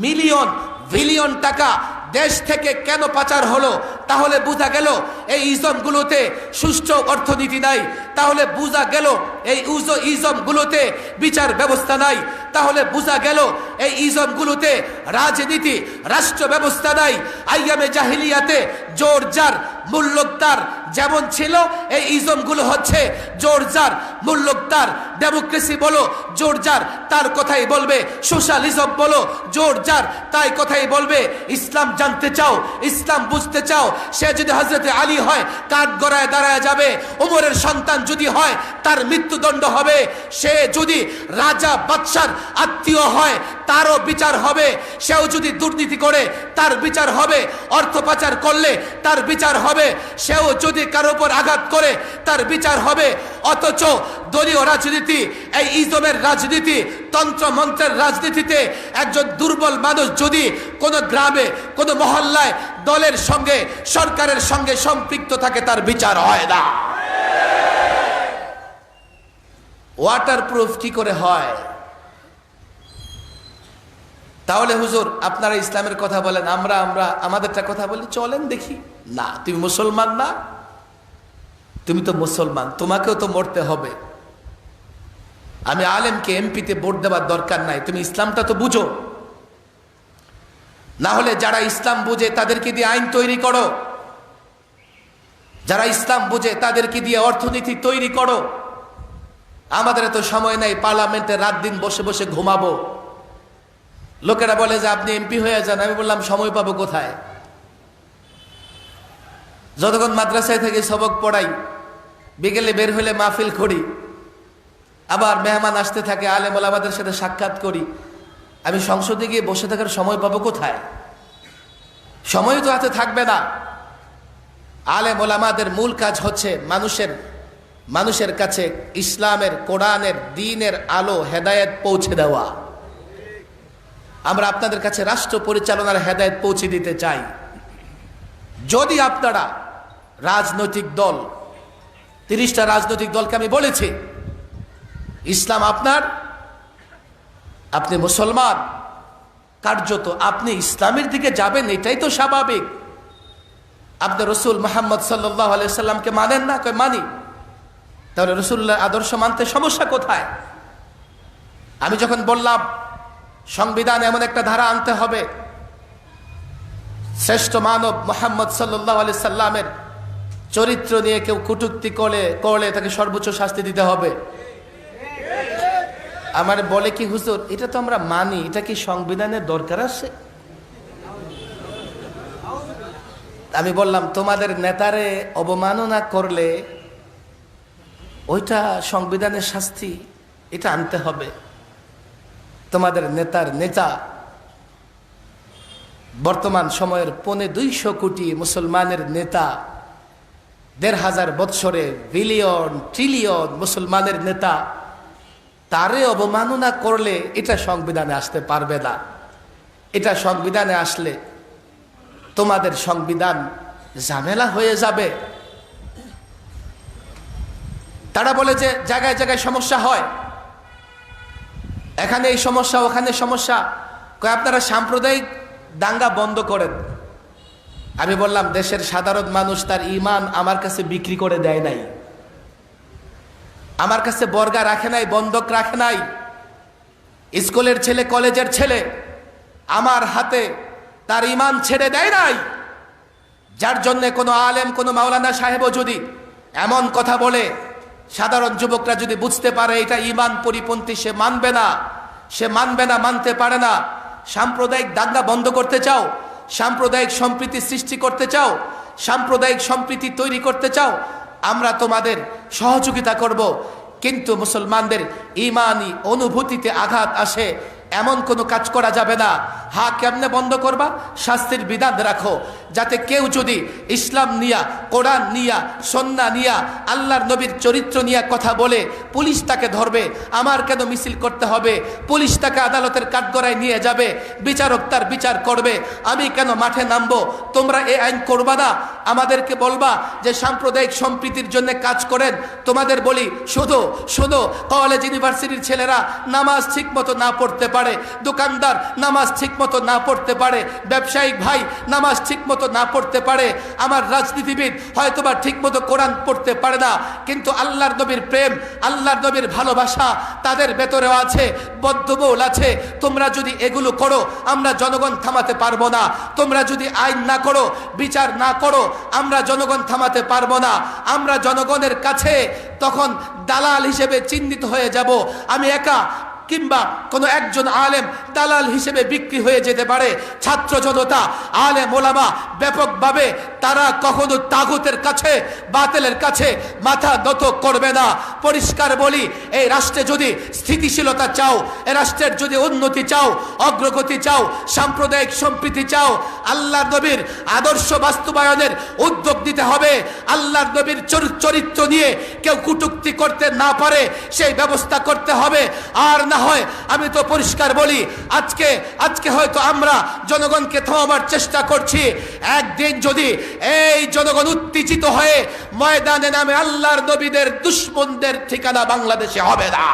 মিলিয়ন বিলিয়ন টাকা দেশ থেকে কেন পাচার হলো? তাহলে বোঝা গেল এই ইজমগুলোতে সুষ্ঠু অর্থনীতি নাই। তাহলে বোঝা গেল এই ইজমগুলোতে বিচার ব্যবস্থা নাই। তাহলে বোঝা গেল এই ইজমগুলোতে রাজনীতি, রাষ্ট্র ব্যবস্থা নাই। আইয়ামে জাহিলিয়াতে জোর জার মুল্লুকদার যেমন ছিল, এই ইজমগুলো হচ্ছে জোর জার মুল্লুকদার। ডেমোক্রেসি বলো জোর জার, তার কথাই বলবে। সোশ্যালিজম বলো জোর জার, তাই কথাই বলবে। ইসলাম জানতে চাও, ইসলাম বুঝতে চাও, সে যদি হযরতে আলী হয় কাঠ গড়ায় দাঁড়ায় যাবে। ওমরের সন্তান যদি হয় তার মৃত্যুদণ্ড হবে। সে যদি রাজা বাদশার আত্মীয় হয় তারও বিচার হবে। সেও যদি দুর্নীতি করে তার বিচার হবে। অর্থ পাচার করলে তার বিচার হবে। সেও যদি কারো উপর আঘাত করে তার বিচার হবে। অথচ দলীয় রাজনীতি, এই ইজমের রাজনীতি, তন্ত্র মন্ত্রের রাজনীতিতে একজন দুর্বল মানুষ যদি কোনো গ্রামে, কোনো মহল্লায় দলের সঙ্গে, সরকারের সঙ্গে সম্পৃক্ত থাকে, তার বিচার হয় না। ওয়াটারপ্রুফ কি করে হয়? তাহলে হুজুর আপনারা ইসলামের কথা বলেন, আমরা আমাদেরটা কথা বলি, চলেন দেখি। না, তুমি মুসলমান না? তুমি তো মুসলমান, তোমাকেও তো মরতে হবে। আমি আলেমকে এমপিতে ভোট দেওয়ার দরকার নাই, তুমি ইসলামটা তো বুঝো। না হলে যারা ইসলাম বুঝে তাদেরকে দিয়ে আইন তৈরি করো, যারা ইসলাম বুঝে তাদেরকে দিয়ে অর্থনীতি তৈরি করো। আমাদের তো সময় নাই পার্লামেন্টে রাত দিন বসে বসে ঘুমাবো। লোকেরা বলে যে আপনি এমপি হয়ে যান, আমি বললাম সময় পাবো কোথায়? যতক্ষণ মাদ্রাসায় থেকে সবক পড়াই, বিকেলে বের হলে মাহফিল করি, আবার মেহমান আসতে থাকে, আলেম ওলামাদের সাথে সাক্ষাৎ করি, আমি সংসদে গিয়ে বসে থাকার সময় পাবো কোথায়? সময় তো হাতে থাকবে না। আলেম ওলামাদের মূল কাজ হচ্ছে মানুষের কাছে ইসলামের, কোরআনের, দ্বীনের আলো, হেদায়েত পৌঁছে দেওয়া। আমরা আপনাদের কাছে রাষ্ট্র পরিচালনার হেদায়েত পৌঁছে দিতে চাই। যদি আপনারা রাজনৈতিক দল, 30টা রাজনৈতিক দলকে আমি বলেছি, ইসলাম আপনার, আপনি মুসলমান, কার্যত আপনি ইসলামের দিকে যাবেন, এটাই তো স্বাভাবিক। আপনি রসুল মুহাম্মদ সাল্লাল্লাহু আলাইহি সাল্লামকে মানেন না? কই মানি। তাহলে রসুল্লাহর আদর্শ মানতে সমস্যা কোথায়? আমি যখন বললাম সংবিধান এমন একটা ধারা আনতে হবে, শ্রেষ্ঠ মানব মুহাম্মদ সাল্লাল্লাহু আলাইহি সাল্লামের চরিত্র নিয়ে কেউ কটূক্তি করলে তাকে সর্বোচ্চ শাস্তি দিতে হবে। আমার বলে কি হুজুর এটা তো আমরা মানি, এটা কি সংবিধানের দরকার আছে? আমি বললাম তোমাদের নেতারে অবমাননা করলে ওইটা সংবিধানের শাস্তি, এটা আনতে হবে। তোমাদের নেতার নেতা বর্তমান সময়ের 250 কোটি মুসলমানের নেতা, 1500 বৎসরে বিলিয়ন ট্রিলিয়ন মুসলমানের নেতা, তারে অবমাননা করলে এটা সংবিধানে আসতে পারবে না। এটা সংবিধানে আসলে তোমাদের সংবিধান ঝামেলা হয়ে যাবে। তারা বলে যে জায়গায় জায়গায় সমস্যা হয়, এখানে এই সমস্যা, ওখানে সমস্যা, আপনারা সাম্প্রদায়িক দাঙ্গা বন্ধ করেন। আমি বললাম দেশের সাধারণ মানুষ তার ঈমান আমার কাছে বিক্রি করে দেয় নাই, আমার কাছে বর্গা রাখে নাই, বন্ধক রাখে নাই। স্কুলের ছেলে, কলেজের ছেলে আমার হাতে তার ঈমান ছেড়ে দেয় নাই। যার জন্য কোনো আলেম, কোনো মাওলানা সাহেবও যদি এমন কথা বলে, সাধারণ যুবকরা যদি বুঝতে পারে এটা ঈমান পরিপন্থী, সে মানবে না, মানতে পারে না। সাম্প্রদায়িক দাঙ্গা বন্ধ করতে চাও, সাম্প্রদায়িক সম্প্রীতি সৃষ্টি করতে চাও, সাম্প্রদায়িক সম্প্রীতি তৈরি করতে চাও, আমরা তোমাদের সহযোগিতা করব। কিন্তু মুসলমানদের ঈমানি অনুভূতিতে আঘাত আসে এমন কোনো কাজ করা যাবে না। হ্যাঁ, কেমনে বন্ধ করবা? শাস্তির বিধান রাখো, যাতে কেউ যদি ইসলাম নিয়া, কোরআন নিয়া, সুন্নাহ নিয়া, আল্লাহর নবীর চরিত্র নিয়া কথা বলে, পুলিশ তাকে ধরবে। আমার কেন মিছিল করতে হবে? পুলিশ তাকে আদালতের কাঠগড়ায় নিয়ে যাবে, বিচারক তার বিচার করবে। আমি কেন মাঠে নামবো? তোমরা এই আইন করবা না, আমাদেরকে বলবা যে সাম্প্রদায়িক সম্প্রীতির জন্য কাজ করেন। তোমাদের বলি শুধু কলেজ ইউনিভার্সিটির ছেলেরা নামাজ ঠিক মতো না পড়তে পারে, দোকানদার নামাজ ঠিক মতো না পড়তে পারে, ব্যবসায়িক ভাই নামাজ ঠিক মতো না পড়তে পারে, আমার রাজনীতিবিদ হয়তোবা ঠিক মতো কোরআন পড়তে পারে না, কিন্তু আল্লাহর নবীর প্রেম, আল্লাহর নবীর ভালোবাসা তাদের ভেতরেও আছে, বদ্ধমূল আছে। তোমরা যদি এগুলো করো, আমরা জনগণ থামাতে পারবো না। তোমরা যদি আইন না করো, বিচার না করো, আমরা জনগণ থামাতে পারবো না। আমরা জনগণের কাছে তখন দালাল হিসেবে চিহ্নিত হয়ে যাব। আমি একা কিংবা কোনো একজন আলেম দালাল হিসেবে বিক্রি হয়ে যেতে পারে। ছাত্র জনতা, আলেম ওলামা ব্যাপকভাবে তারা কখনো তাগুতের কাছে, বাতিলের কাছে মাথা নত করবে না। পরিষ্কার বলি, এই রাষ্ট্রে যদি স্থিতিশীলতা চাও, এই রাষ্ট্রের যদি উন্নতি চাও, অগ্রগতি চাও, সাম্প্রদায়িক সম্প্রীতি চাও, আল্লাহর নবীর আদর্শ বাস্তবায়নের উদ্যোগ নিতে হবে। আল্লাহর নবীর চরিত্র নিয়ে কেউ কটূক্তি করতে না পারে সেই ব্যবস্থা করতে হবে। আর না হয় আমি তো পরিষ্কার বলি, আজকে হয়তো আমরা জনগণকে থামাবার চেষ্টা করছি, একদিন যদি এই জনগণ উত্তেজিত হয়ে ময়দানে নামে, আল্লাহর নবীদের দুশমনদের ঠিকানা বাংলাদেশে হবে না।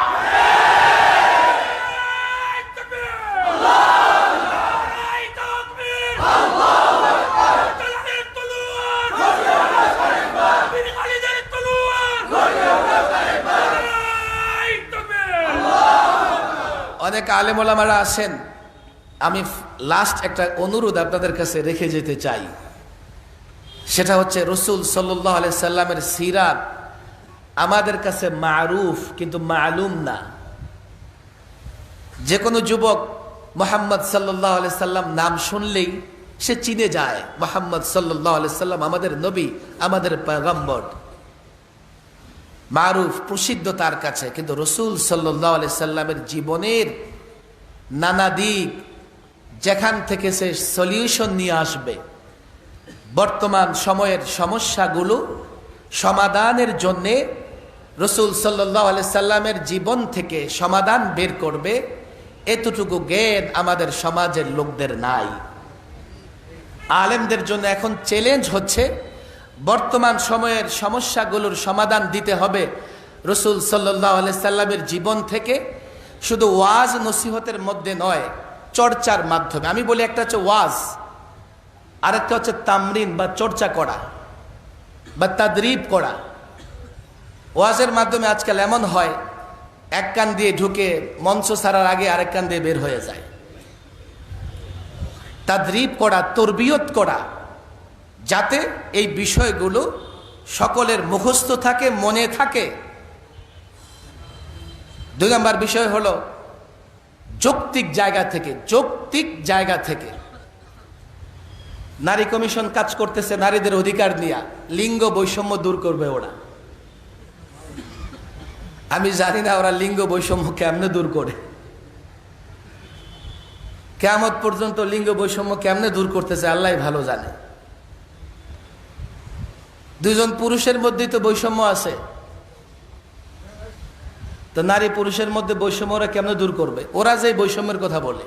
অনেক আলেম ওলামারা আছেন, আমি লাস্ট একটা অনুরোধ আপনাদের কাছে রেখে যেতে চাই। সেটা হচ্ছে রাসূল সাল্লাল্লাহু আলাইহি সাল্লামের সিরাত আমাদের কাছে মারুফ কিন্তু মালুম না। যে কোনো যুবক মুহাম্মদ সাল্লাল্লাহু আলাইহি সাল্লাম নাম শুনলেই সে চিনে যায় মুহাম্মদ সাল্লাল্লাহু আলাইহি সাল্লাম আমাদের নবী, আমাদের পয়গম্বর। মারুফ, প্রসিদ্ধ তার কাছে, কিন্তু রাসূল সাল্লাল্লাহু আলাইহি সাল্লামের জীবনের নানা দিক যেখান থেকে সে সলিউশন নিয়ে আসবে, বর্তমান সময়ের সমস্যাগুলো সমাধানের জন্যে রাসূল সাল্লাল্লাহু আলাইহি সাল্লামের জীবন থেকে সমাধান বের করবে, এতটুকু জ্ঞান আমাদের সমাজের লোকদের নাই। আলেমদের জন্য এখন চ্যালেঞ্জ হচ্ছে বর্তমান সময়ের সমস্যাগুলোর সমাধান দিতে হবে রাসূল সাল্লাল্লাহু আলাইহি সাল্লামের জীবন থেকে, শুধু ওয়াজ নসিহতের মধ্যে নয়, চর্চার মাধ্যমে। আমি বলি একটা হচ্ছে ওয়াজ, আরেকটা হচ্ছে তামরিন বা চর্চা করা বা তাদরিব করা। ওয়াজের মাধ্যমে আজকাল এমন হয় এক কান দিয়ে ঢুকে মঞ্চ ছাড়ার আগে আরেক কান দিয়ে বের হয়ে যায়। তাদরিব করা, তরবিয়ত করা, যাতে এই বিষয়গুলো সকলের মুখস্থ থাকে, মনে থাকে। 2 নম্বর বিষয় হলো যৌক্তিক জায়গা থেকে নারী কমিশন কাজ করতেছে নারীদের অধিকার নিয়ে, লিঙ্গ বৈষম্য দূর করবে ওরা। আমি জানি না ওরা লিঙ্গ বৈষম্য কেমনে দূর করে, কিয়ামত পর্যন্ত লিঙ্গ বৈষম্য কেমনে দূর করতেছে আল্লাহ ভালো জানে। 2 জন পুরুষের মধ্যেই তো বৈষম্য আছে, তো নারী পুরুষের মধ্যে বৈষম্য ওরা কেমনে দূর করবে? ওরা যে বৈষম্যের কথা বলে,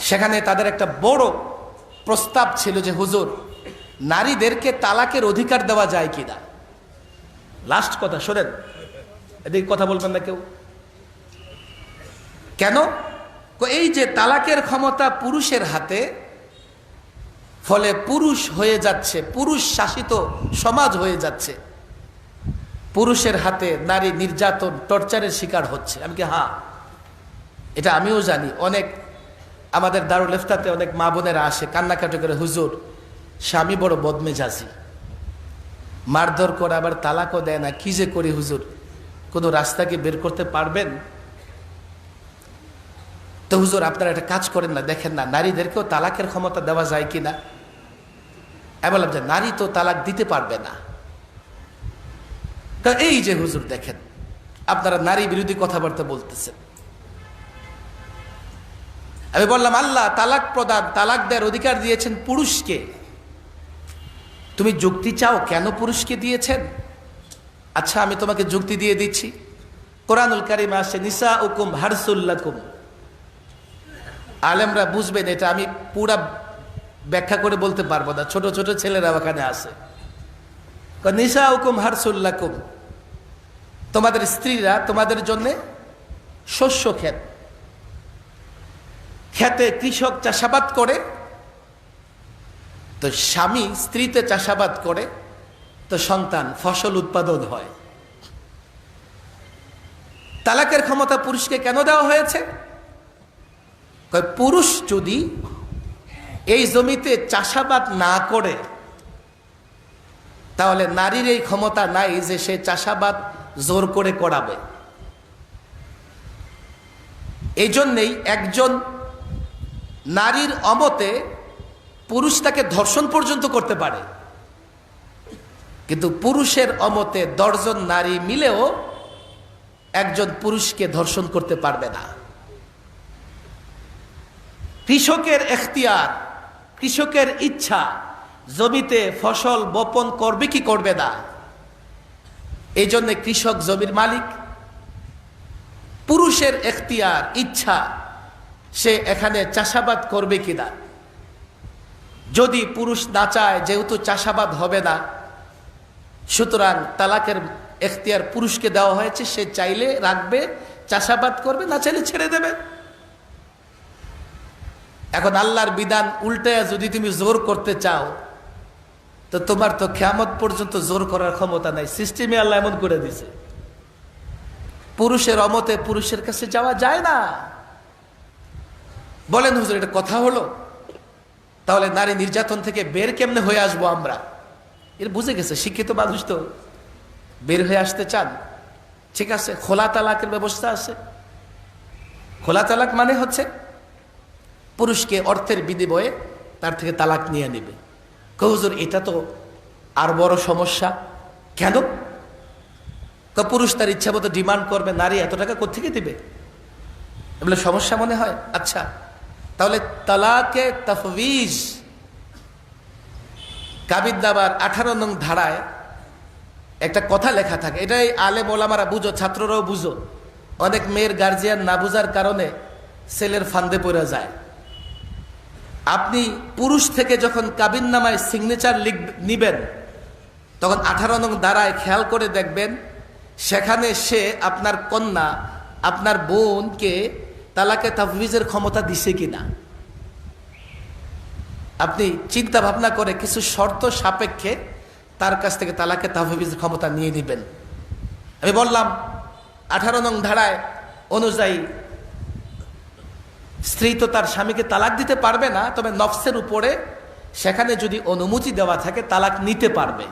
সেখানে তাদের একটা বড় প্রস্তাব ছিল যে হুজুর, নারীদেরকে তালাকের অধিকার দেওয়া যায় কিনা। লাস্ট কথা শোনেন, এদিকে কথা বলবেন না কেউ। কেন? এই যে তালাকের ক্ষমতা পুরুষের হাতে, ফলে পুরুষ হয়ে যাচ্ছে, পুরুষ শাসিত সমাজ হয়ে যাচ্ছে, পুরুষের হাতে নারী নির্যাতন, টর্চারের শিকার হচ্ছে। আমি কি হ্যাঁ, এটা আমিও জানি। অনেক আমাদের দারুল ইফতাতে অনেক মা বোনেরা আসে কান্নাকাটি করে, হুজুর স্বামী বড় বদমেজাজি, মারধর করে, আবার তালাকও দেয় না, কি যে করি হুজুর, কোনো রাস্তা কি বের করতে পারবেন? তো হুজুর আপনারা একটা কাজ করেন না, দেখেন না নারীদেরকেও তালাকের ক্ষমতা দেওয়া যায় কিনা। আমি বললাম যে নারী তো তালাক দিতে পারবে না। এই যে হুজুর দেখেন আপনারা নারী বিরোধী কথাবার্তা বলতেছেন। আমি বললাম আল্লাহ তালাক প্রদান, তালাক দেওয়ার অধিকার দিয়েছেন পুরুষকে, তুমি যুক্তি চাও কেন পুরুষকে দিয়েছেন? আচ্ছা আমি তোমাকে যুক্তি দিয়ে দিচ্ছি। কোরআনুল কারীমে আসে নিসাউকুম হারসুল লাকুম। আলেমরা বুঝবেন এটা, আমি পুরা ব্যাখ্যা করে বলতে পারবো না, ছোট ছোট ছেলেরা ওখানে আছে। নিসাউকুম হারসুল লাকুম, তোমাদের স্ত্রীরা তোমাদের জন্য শস্য ক্ষেত, খেতে কৃষক চাষাবাদ করে, তো স্বামী স্ত্রীতে চাষাবাদ করে, তো সন্তান ফসল উৎপাদন হয়। তালাকের ক্ষমতা পুরুষকে কেন দেওয়া হয়েছে? পুরুষ যদি এই জমিতে চাষাবাদ না করে, তাহলে নারীর এই ক্ষমতা নাই যে সে চাষাবাদ জোর করে করাবে। এই জন্যেই একজন নারীর অমতে পুরুষ তাকে ধর্ষণ পর্যন্ত করতে পারে, কিন্তু পুরুষের অমতে 10 জন নারী মিলেও একজন পুরুষকে ধর্ষণ করতে পারবে না। কৃষকের এখতিয়ার, কৃষকের ইচ্ছা জমিতে ফসল বপন করবে কি করবে না, এই জন্য কৃষক জমির মালিক। পুরুষের এখতিয়ার, ইচ্ছা সে এখানে চাষাবাদ করবে কিনা। যদি পুরুষ না চায়, যেহেতু চাষাবাদ হবে না, সুতরাং তালাকের এখতিয়ার পুরুষকে দেওয়া হয়েছে, সে চাইলে রাখবে, চাষাবাদ করবে, না চাইলে ছেড়ে দেবে। এখন আল্লাহর বিধান উল্টায় যদি তুমি জোর করতে চাও, তো তোমার তো কিয়ামত পর্যন্ত জোর করার ক্ষমতা নাই। সিস্টেমে আল্লাহ এমন করে দিছে। পুরুষের অমতে পুরুষের কাছে যাওয়া যায় না। বলেন হুজুর, এটা কথা হলো? তাহলে নারী নির্যাতন থেকে বের কেমনে হয়ে আসবো আমরা? এর বুঝে গেছে, শিক্ষিত মানুষ তো। বের হয়ে আসতে চান, ঠিক আছে, খোলা তালাকের ব্যবস্থা আছে। খোলা তালাক মানে হচ্ছে পুরুষকে অর্থের বিনিময়ে তার থেকে তালাক নিয়ে নেবে। হুজুর, এটা তো আর বড় সমস্যা। কেন? পুরুষ তার ইচ্ছা মতো ডিমান্ড করবে, নারী এত টাকা কোত্থেকে দিবে, এগুলো সমস্যা মনে হয়? আচ্ছা, তাহলে তালাকে তাফওয়িজ কাবিননামার 18 নং ধারায় একটা কথা লেখা থাকে। এটাই আলেম ওলামারা বুঝো, ছাত্ররাও বুঝো। অনেক মেয়ের গার্জিয়ান না বুঝার কারণে ছেলের ফান্দে পড়ে যায়। আপনি পুরুষ থেকে যখন কাবিননামায় সিগনেচার নিবেন, তখন 18 নং ধারায় খেয়াল করে দেখবেন, সেখানে সে আপনার কন্যা, আপনার বোনকে তালাকে তাফওয়িজের ক্ষমতা দিছে কিনা আপনি চিন্তা ভাবনা করে কিছু শর্ত সাপেক্ষে তার কাছ থেকে তালাকে তাফওয়িজের ক্ষমতা নিয়ে নেবেন। আমি বললাম 18 নং ধারায় অনুযায়ী স্ত্রী তো তার স্বামীকে তালাক দিতে পারবে না, তবে নফসের উপরে সেখানে যদি অনুমতি দেওয়া থাকে তালাক নিতে পারবে।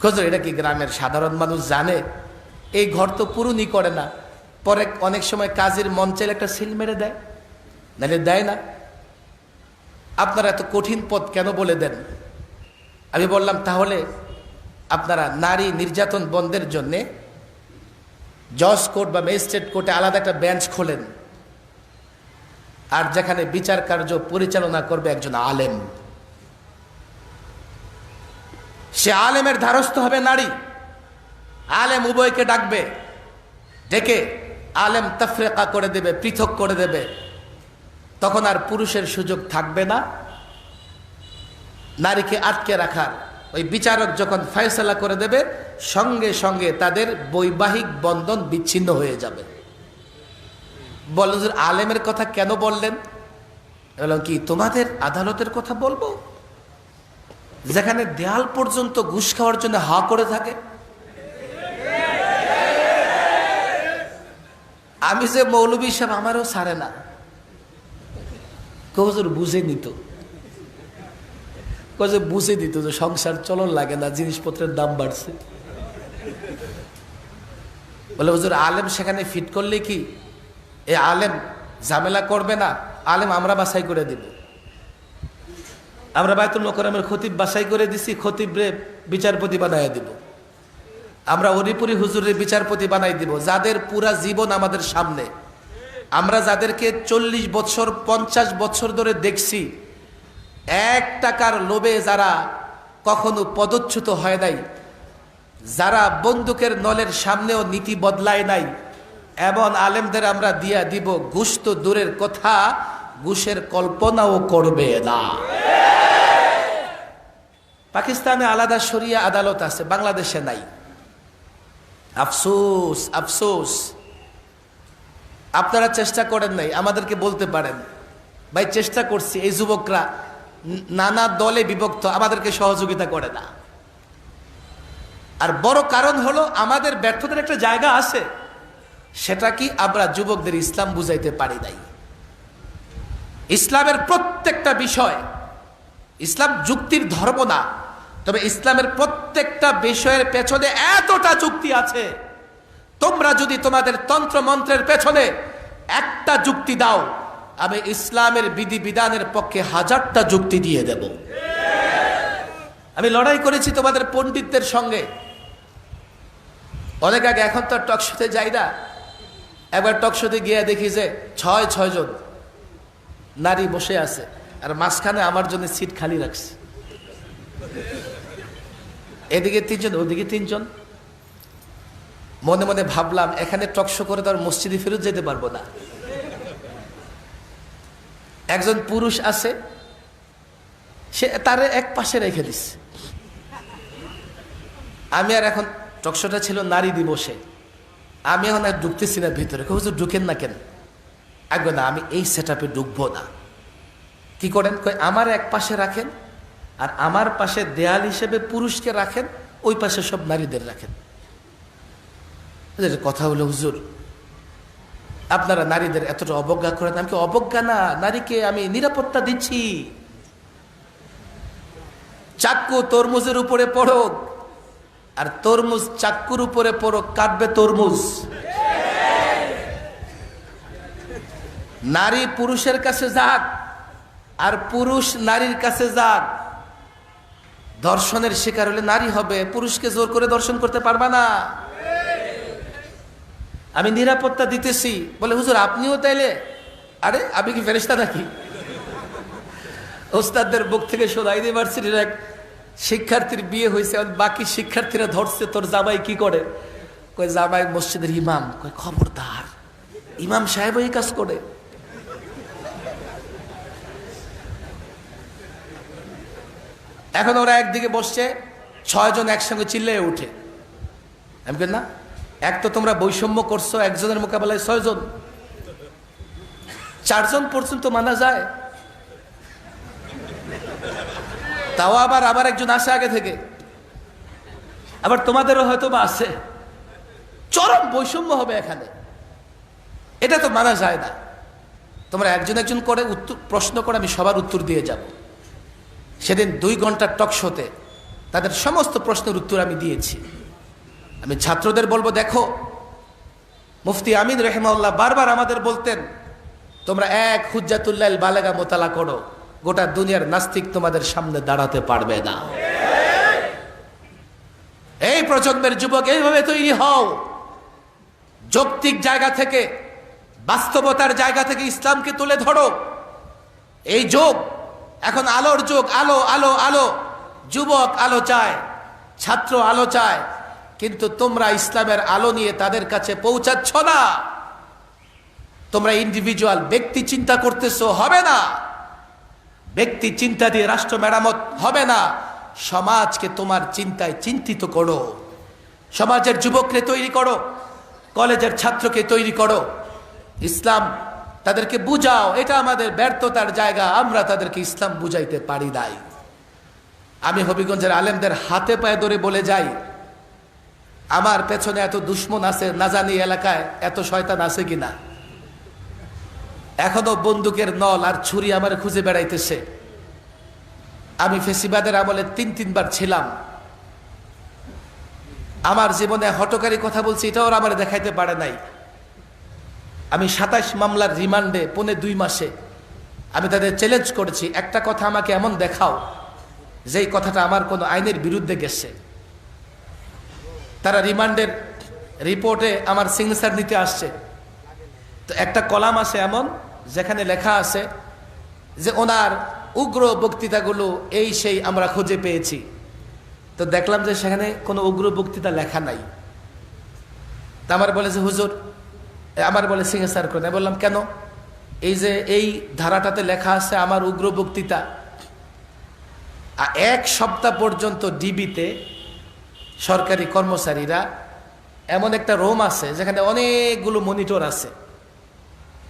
হুজুর, এটা কি গ্রামের সাধারণ মানুষ জানে? এই ঘর তো পূরণই করে না, পরে অনেক সময় কাজের মন চাইলে একটা সিল মেরে দেয়, নাহলে দেয় না। আপনারা এত কঠিন পথ কেন বলে দেন? আমি বললাম, তাহলে আপনারা নারী নির্যাতন বন্ধের জন্যে জজ কোর্ট বা ম্যাজিস্ট্রেট কোর্টে আলাদা একটা বেঞ্চ খোলেন, আর যেখানে বিচার কার্য পরিচালনা করবে একজন আলেম। সে আলেমের দ্বারস্থ হবে নারী। আলেম উভয়কে ডাকবে, ডেকে আলেম তাফরিকা করে দেবে, পৃথক করে দেবে। তখন আর পুরুষের সুযোগ থাকবে না নারীকে আটকে রাখার। ওই বিচারক যখন ফয়সালা করে দেবে, সঙ্গে সঙ্গে তাদের বৈবাহিক বন্ধন বিচ্ছিন্ন হয়ে যাবে। বলেন, হুজুর, আলেমের কথা কেন বললেন? বললাম, কি তোমাদের আদালতের কথা বলবো, যেখানে দেয়াল পর্যন্ত ঘুষ খাওয়ার জন্য হা করে থাকে? আমি যে মৌলবী সাহেব, আমারও ছাড়ে না। হুজুর বুঝে নিত, বুঝে দিত যে সংসার চলন লাগে না, জিনিসপত্রের দাম বাড়ছে। বলে, হুজুর, আলেম সেখানে ফিট করলে কি এ আলেম ঝামেলা করবে না? আলেম আমরা বাছাই করে দিব। আমরা বায়তুল মোকাররমের খতিব বাছাই করে দিছি, খতিবরে বিচারপতি বানাই দিব। আমরা হরিপুরি হুজুরের বিচারপতি বানাই দিব। যাদের পুরা জীবন আমাদের সামনে, আমরা যাদেরকে 40 বছর 50 বছর ধরে দেখছি, 1 টাকার লোভে যারা কখনো পদচ্যুত হয় নাই, যারা বন্দুকের নলের সামনেও নীতি বদলায় নাই, এমন আলেমদের আমরা দিয়া দিব। ঘুষ তো দূরের কথা, ঘুষের কল্পনাও করবে না। পাকিস্তানে আলাদা শরিয়া আদালত আছে, বাংলাদেশে নাই। আফসোস, আফসোস। আপনারা চেষ্টা করেন নাই, আমাদেরকে বলতে পারেন, ভাই চেষ্টা করছি। এই যুবকরা নানা দলে বিভক্ত, আমাদেরকে সহযোগিতা করে না। আর বড় কারণ হলো আমাদের ব্যর্থতার একটা জায়গা আছে, সেটা কি আমরা যুবকদের ইসলাম বুঝাইতে পারি নাই। ইসলামের প্রত্যেকটা বিষয়, ইসলাম যুক্তির ধর্ম না, তবে ইসলামের প্রত্যেকটা বিষয়ের পেছনে এতটা যুক্তি আছে। তোমরা যদি তোমাদের তন্ত্র মন্ত্রের পেছনে একটা যুক্তি দাও, আমি ইসলামের বিধি বিধানের পক্ষে 1000টা যুক্তি দিয়ে দেব। আমি লড়াই করেছি তোমাদের পণ্ডিতদের সঙ্গে অনেক আগে, এখন তো টকশোতে যাই না। একবার টকশোতে গিয়ে দেখি যে 6 জন নারী বসে আছে, আর মাঝখানে আমার জন্য সিট খালি রাখছে। এদিকে 3 জন, ওদিকে 3 জন। মনে মনে ভাবলাম, এখানে টকশো করে তো আর মসজিদে ফেরত যেতে পারবো না। একজন পুরুষ আছে, সে তারে এক পাশে রেখে দিচ্ছে। আমি আর এখন, টকশোটা ছিল নারী দিবসে, আমি এখন আর ঢুকতেছি না ভিতরে। হুজুর ঢুকেন না কেন? আগে না, আমি এই সেটআপে ঢুকবো না। কি করেন? আমার এক পাশে রাখেন, আর আমার পাশে দেয়াল হিসেবে পুরুষকে রাখেন, ওই পাশে সব নারীদের রাখেন। কথা হলো হুজুর, আপনারা নারীদের এতটা অবজ্ঞা করেন। আমি কি অবজ্ঞা না, নারীকে আমি নিরাপত্তা দিচ্ছি। চাক্কু তরমুজের উপরে পড়ুক আর তরমুজ চাক্কুর উপরে পড়ুক, কাটবে তরমুজ। নারী পুরুষের কাছে যাক আর পুরুষ নারীর কাছে যাক, ধর্ষণের শিকার হলে নারী হবে, পুরুষকে জোর করে ধর্ষণ করতে পারবা না। আমি নিরাপত্তা দিতেছি। বলে হুজুর আপনিও তাইলে? আরে আমি কি ফেরেশতা নাকি? ওস্তাদদের বুক থেকে শোনা, ইউনিভার্সিটির এক শিক্ষার্থীর বিয়ে হয়েছে, বাকি শিক্ষার্থীরা ধরছে তোর জামাই কি করে। কয় জামাই মসজিদের ইমাম। কয় খবরদার, ইমাম সাহেব এই কাজ করে? এখন ওরা একদিকে বসছে, 6 জন একসঙ্গে চিল্লে উঠে। আমি বলি না, এক তো তোমরা বৈষম্য করছো, একজনের মোকাবেলায় 6 জন, 4 জন পর্যন্ত মানা যায়। তাও আবার একজন আসে আগে থেকে, আবার তোমাদেরও হয়তো বা আছে। চরম বৈষম্য হবে এখানে, এটা তো মানা যায় না। তোমরা একজন একজন করে উত্তর প্রশ্ন করে, আমি সবার উত্তর দিয়ে যাব। সেদিন 2 ঘন্টার টক শোতে তাদের সমস্ত প্রশ্নের উত্তর আমি দিয়েছি। আমি ছাত্রদের বলবো, দেখো মুফতি আমিন রহিমাহুল্লাহ বারবার আমাদের বলতেন, তোমরা এক হুজ্জাতুল্লাহ বালেগা মোতালা করো, গোটা দুনিয়ার নাস্তিক তোমাদের সামনে দাঁড়াতে পারবে না। এই প্রজন্মের যুবক এইভাবে তৈরি হও, যৌক্তিক জায়গা থেকে, বাস্তবতার জায়গা থেকে ইসলামকে তুলে ধরো। এই যুগ এখন আলোর যুগ, আলো আলো আলো। যুবক আলো চায়, ছাত্র আলো চায়, কিন্তু তোমরা ইসলামের আলো নিয়ে তাদের কাছে পৌঁছাচ্ছ না। তোমরা ইন্ডিভিজুয়াল ব্যক্তি চিন্তা করতেছো, হবে না। ব্যক্তি চিন্তা দিয়ে রাষ্ট্র মেরামত হবে না। সমাজকে তোমার চিন্তায় চিন্তিত করো, সমাজের যুবককে তৈরি করো, কলেজের ছাত্রকে তৈরি করো। ইসলাম তাদেরকে বুঝাও। এটা আমাদের ব্যর্থতার জায়গা, আমরা তাদেরকে ইসলাম বুঝাইতে পারি নাই। আমি হবিগঞ্জের আলেমদের হাতে পায়ে ধরে বলে যাই, আমার পেছনে এত দুশ্মন আছে, না জানি এলাকায় এত শয়তান আছে কিনা। এখনো বন্দুকের নল আর ছুরি আমার খুঁজে বেড়াইতেছে। আমি ফেসিবাদের আমলে 3 বার ছিলাম। আমার জীবনে হটকারী কথা বলছি, এটা ওরা আমার দেখাইতে পারে নাই। আমি 27 মামলার রিমান্ডে 2.5 মাসে আমি তাদের চ্যালেঞ্জ করেছি, একটা কথা আমাকে এমন দেখাও যেই কথাটা আমার কোনো আইনের বিরুদ্ধে গেছে। তারা রিমান্ডের রিপোর্টে আমার সিগনেচার নিতে আসছে, তো একটা কলাম আছে এমন যেখানে লেখা আছে যে ওনার উগ্র বক্তৃতাগুলো এই সেই আমরা খুঁজে পেয়েছি। তো দেখলাম যে সেখানে কোনো উগ্র বক্তৃতা লেখা নাই। তা আমার বলে যে হুজুর, আমার বলে সিগনেচার করে। আমি বললাম কেন? এই যে এই ধারাটাতে লেখা আছে আমার উগ্র বক্তৃতা। 1 সপ্তাহ পর্যন্ত ডিবিতে সরকারি কর্মচারীরা এমন একটা রুম আছে যেখানে অনেকগুলো মনিটর আছে,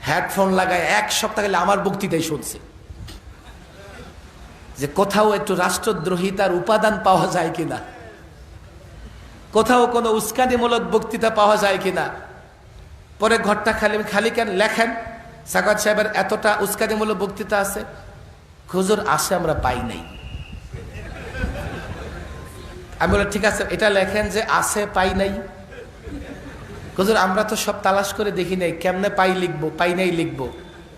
হেডফোন লাগায় 1 সপ্তাহ গেলে আমার বক্তৃতাই শুনছে, যে কোথাও একটু রাষ্ট্রদ্রোহিতার উপাদান পাওয়া যায় কিনা, কোথাও কোনো উস্কানিমূলক বক্তৃতা পাওয়া যায় কিনা। পরে ঘরটা খালি কেন লেখেন, সাকাত সাহেবের এতটা উস্কানিমূলক বক্তৃতা আছে। হুজুর আসে, আমরা পাই নাই। আমি বলি ঠিক আছে, এটা লেখেন যে আছে পাই নাই। হুজুর আমরা তো সব তালাশ করে দেখি নাই, কেমনে পাই লিখবো, পাই নাই লিখবো।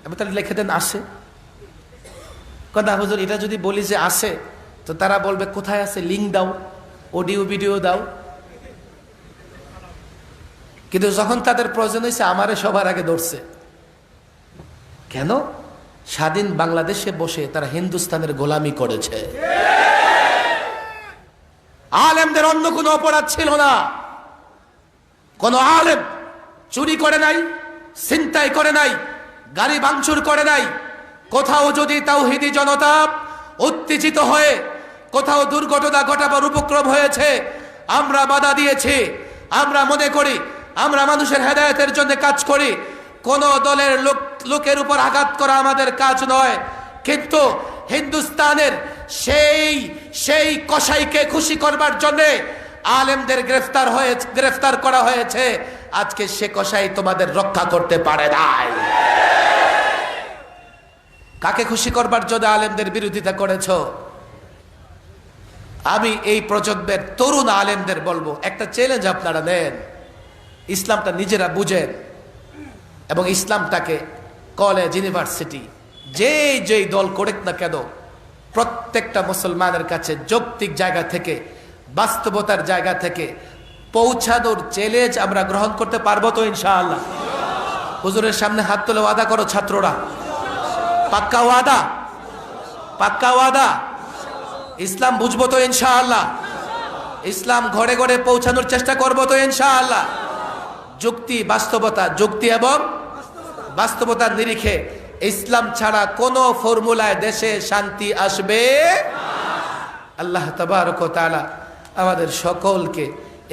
আমি তাহলে লিখে দেন আসে। না হুজুর, এটা যদি বলি যে আসে তো তারা বলবে কোথায় আছে, লিঙ্ক দাও, অডিও ভিডিও দাও। কিন্তু যখন তাদের প্রয়োজন হয়েছে আমারে সবার আগে ধরছে। কেন? স্বাধীন বাংলাদেশে বসে তারা হিন্দুস্তানের গোলামি করেছে। আলেমদের অন্য কোনো অপরাধ ছিল না। কোন আলেম চুরি করে নাই, ছিনতাই করে নাই, গাড়ি ভাঙচুর করে নাই। কোথাও যদি তাওহীদি জনতা উত্তেজিত হয়ে কোথাও দুর্ঘটনা ঘটাবার উপক্রম হয়েছে, আমরা বাধা দিয়েছি। আমরা মনে করি আমরা মানুষের হেদায়েতের জন্য কাজ করি, কোন দলের লোকের উপর আঘাত করা আমাদের কাজ নয়। কিন্তু হিন্দুস্তানের সেই কসাইকে খুশি করবার জন্য আলেমদের গ্রেফতার করা হয়েছে, আজকে সে কসাই তোমাদের রক্ষা করতে পারে নাই। কাকে খুশি করবার জন্য আলেমদের বিরোধিতা করেছো? আমি এই প্রজন্মের তরুণ আলেমদের বলবো, একটা চ্যালেঞ্জ আপনারা নেন, ইসলামটা নিজেরা বুঝেন এবং ইসলামটাকে কলেজ, ইউনিভার্সিটি, যেই দল করুক না কেন, প্রত্যেকটা মুসলমানের কাছে যৌক্তিক জায়গা থেকে, বাস্তবতার জায়গা থেকে পৌঁছানোর চ্যালেঞ্জ আমরা গ্রহণ করতে পারবো তো ইনশাআল্লাহ? হুজুরের সামনে হাত তুলে ওয়াদা করো ছাত্ররা, পাক্কা ওয়াদা, পাক্কা ওয়াদা। ইসলাম বুঝবো তো ইনশাআল্লাহ? ইসলাম ঘরে ঘরে পৌঁছানোর চেষ্টা করবো তো ইনশাআল্লাহ? যুক্তি, বাস্তবতা, যুক্তি এবং বাস্তবতার নিরিখে ইসলাম ছাড়া কোনো ফর্মুলায় দেশে শান্তি আসবে। আল্লাহ তাবারক ওয়া তাআলা আমাদের সকলকে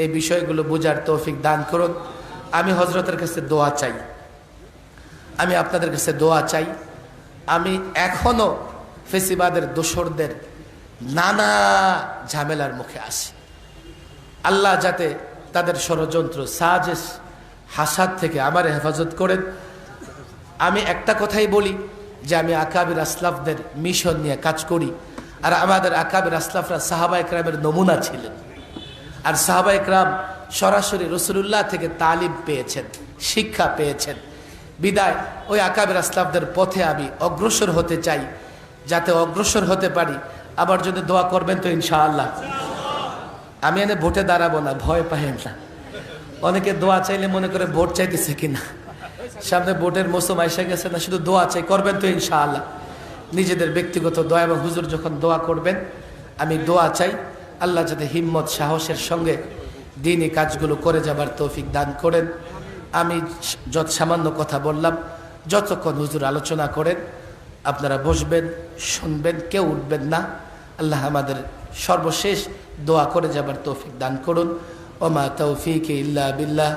এই বিষয়গুলো বোঝার তৌফিক দান করুন। আমি হযরতের কাছে দোয়া চাই, আমি আপনাদের কাছে দোয়া চাই। আমি এখনো ফেসিবাদের দোসরদের নানা ঝামেলার মুখে আসি। আল্লাহ যাতে তাদের ষড়যন্ত্র, সাজিশ, হাসাদ থেকে আমার হেফাজত করেন। আমি একটা কথাই বলি যে আমি আকাবির আসলাফদের মিশন নিয়ে কাজ করি, আর আমাদের আকাবির আসলাফরা সাহাবা একরামের নমুনা ছিলেন, আর সাহাবা একরাম সরাসরি রাসূলুল্লাহ থেকে তালিম পেয়েছেন, শিক্ষা পেয়েছেন। বিদায় ওই আকাবির আসলাফদের পথে আমি অগ্রসর হতে চাই। যাতে অগ্রসর হতে পারি, আমার জন্য দোয়া করবেন তো ইনশাআল্লাহ? আমি এনে ভোটে দাঁড়াবো না, ভয় পাইেন না। অনেকে দোয়া চাইলে মনে করে ভোট চাইতেছে কিনা, সামনে ভোটের মৌসুম এসে গেছে না, শুধু দোয়া চাই, করবেন তো ইনশাআল্লাহ? নিজেদের ব্যক্তিগত দোয়া এবং হুজুর যখন দোয়া করবেন, আমি দোয়া চাই আল্লাহ যাতে হিম্মত, সাহসের সঙ্গে দ্বীনি কাজগুলো করে যাবার তৌফিক দান করেন। আমি যত সামান্য কথা বললাম, যতক্ষণ হুজুর আলোচনা করেন আপনারা বসবেন, শুনবেন, কেউ উঠবেন না। আল্লাহ আমাদের সর্বশেষ দোয়া করে যাবার তৌফিক দান করুন। ওমা তৌফিক ইল্লা বিল্লাহ।